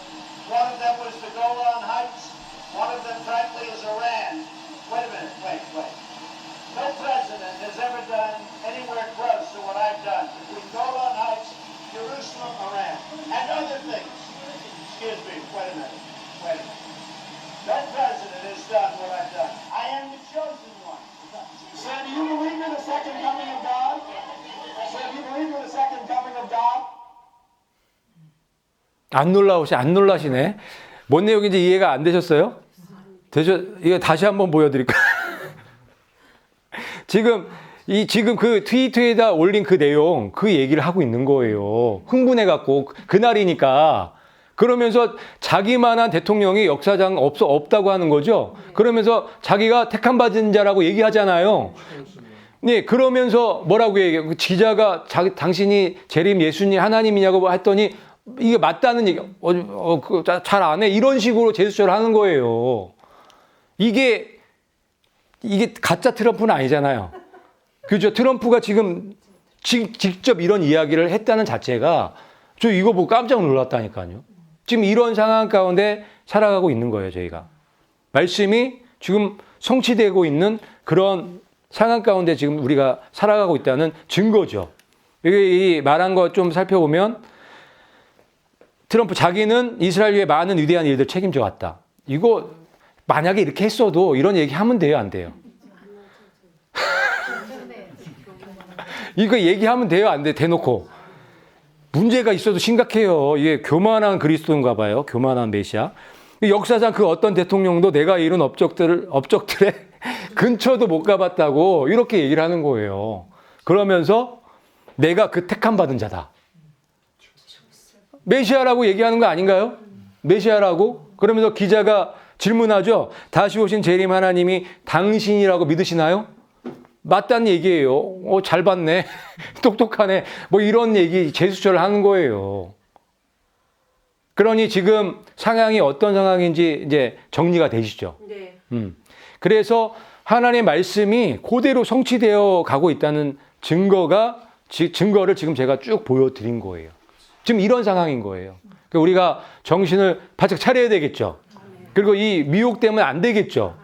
One of them was the Golan Heights. One of them, frankly, is Iran. Wait a minute, wait. No president has ever done anywhere close to what I've done between Golan Heights, Jerusalem, Iran, and other things. Excuse me, wait a minute. No president has done what I've done. I am the chosen one. So do you believe in the second coming of God? So do you believe in the second coming of God? 안 놀라시네. 뭔 내용인지 이해가 안 되셨어요? 이거 다시 한번 보여드릴까요? 지금 그 트위터에다 올린 그 내용, 그 얘기를 하고 있는 거예요. 흥분해갖고, 그날이니까. 그러면서 자기만한 대통령이 역사상 없다고 하는 거죠. 그러면서 자기가 택함받은 자라고 얘기하잖아요. 네, 그러면서 뭐라고 얘기해요? 기자가 당신이 재림 예수님 하나님이냐고 했더니 이게 맞다는 얘기, 잘 안 해. 이런 식으로 제스처를 하는 거예요. 이게 가짜 트럼프는 아니잖아요. 그죠? 트럼프가 지금 직접 이런 이야기를 했다는 자체가 저 이거 보고 깜짝 놀랐다니까요. 지금 이런 상황 가운데 살아가고 있는 거예요, 저희가. 말씀이 지금 성취되고 있는 그런 상황 가운데 지금 우리가 살아가고 있다는 증거죠. 이 말한 것 좀 살펴보면 트럼프 자기는 이스라엘 위에 많은 위대한 일들 책임져 왔다. 이거 만약에 이렇게 했어도 이런 얘기 하면 돼요, 안 돼요? 이거 얘기하면 돼요, 안 돼? 대놓고. 문제가 있어도 심각해요. 이게 교만한 그리스도인가 봐요. 교만한 메시아. 역사상 그 어떤 대통령도 내가 이룬 업적들의 근처도 못 가봤다고 이렇게 얘기를 하는 거예요. 그러면서 내가 그 택함 받은 자다. 메시아라고 얘기하는 거 아닌가요? 메시아라고? 그러면서 기자가 질문하죠. 다시 오신 재림 하나님이 당신이라고 믿으시나요? 맞다는 얘기예요. 잘 봤네. 똑똑하네. 뭐 이런 얘기, 제스처를 하는 거예요. 그러니 지금 상황이 어떤 상황인지 이제 정리가 되시죠? 네. 그래서 하나님의 말씀이 그대로 성취되어 가고 있다는 증거를 지금 제가 쭉 보여드린 거예요. 지금 이런 상황인 거예요. 그러니까 우리가 정신을 바짝 차려야 되겠죠. 그리고 이 미혹 때문에 안 되겠죠.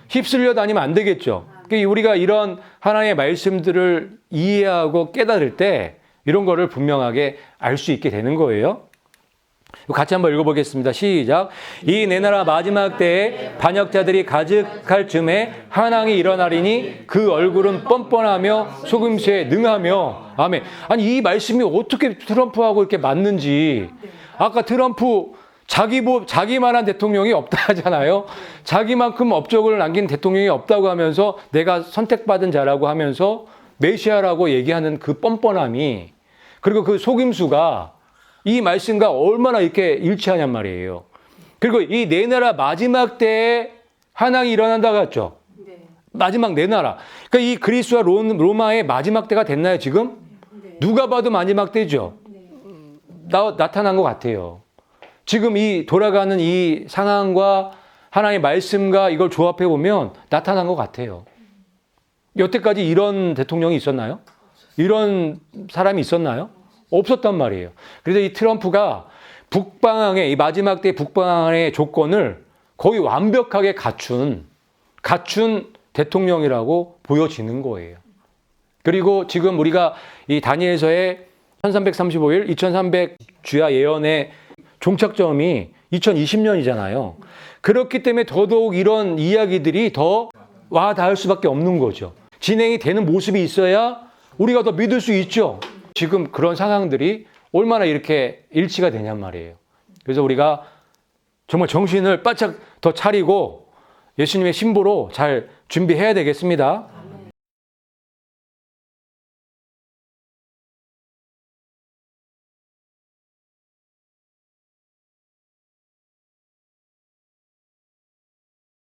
휩쓸려 다니면 안 되겠죠. 그러니까 우리가 이런 하나님의 말씀들을 이해하고 깨달을 때 이런 거를 분명하게 알 수 있게 되는 거예요. 같이 한번 읽어보겠습니다. 시작. 이 내 나라 마지막 때에 반역자들이 가득할 즈음에 한왕이 일어나리니 그 얼굴은 뻔뻔하며 속임수에 능하며. 아멘. 아니 이 말씀이 어떻게 트럼프하고 이렇게 맞는지. 아까 트럼프 자기만한 대통령이 없다 하잖아요. 자기만큼 업적을 남긴 대통령이 없다고 하면서 내가 선택받은 자라고 하면서 메시아라고 얘기하는 그 뻔뻔함이, 그리고 그 속임수가 이 말씀과 얼마나 이렇게 일치하냔 말이에요. 그리고 이 내 나라 마지막 때에 한왕이 일어난다고 했죠. 네. 마지막 내 나라. 그러니까 이 그리스와 로마의 마지막 때가 됐나요, 지금? 네. 누가 봐도 마지막 때죠. 네. 나타난 것 같아요. 지금 이 돌아가는 이 상황과 하나님의 말씀과 이걸 조합해 보면 나타난 것 같아요. 여태까지 이런 대통령이 있었나요? 이런 사람이 있었나요? 없었단 말이에요. 그래서 이 트럼프가 북방항의, 이 마지막 때 북방항의 조건을 거의 완벽하게 갖춘 대통령이라고 보여지는 거예요. 그리고 지금 우리가 이 다니엘서의 1335일, 2300주야 예언의 종착점이 2020년이잖아요. 그렇기 때문에 더더욱 이런 이야기들이 더 와 닿을 수밖에 없는 거죠. 진행이 되는 모습이 있어야 우리가 더 믿을 수 있죠. 지금 그런 상황들이 얼마나 이렇게 일치가 되냔 말이에요. 그래서 우리가 정말 정신을 바짝 더 차리고 예수님의 신부로 잘 준비해야 되겠습니다.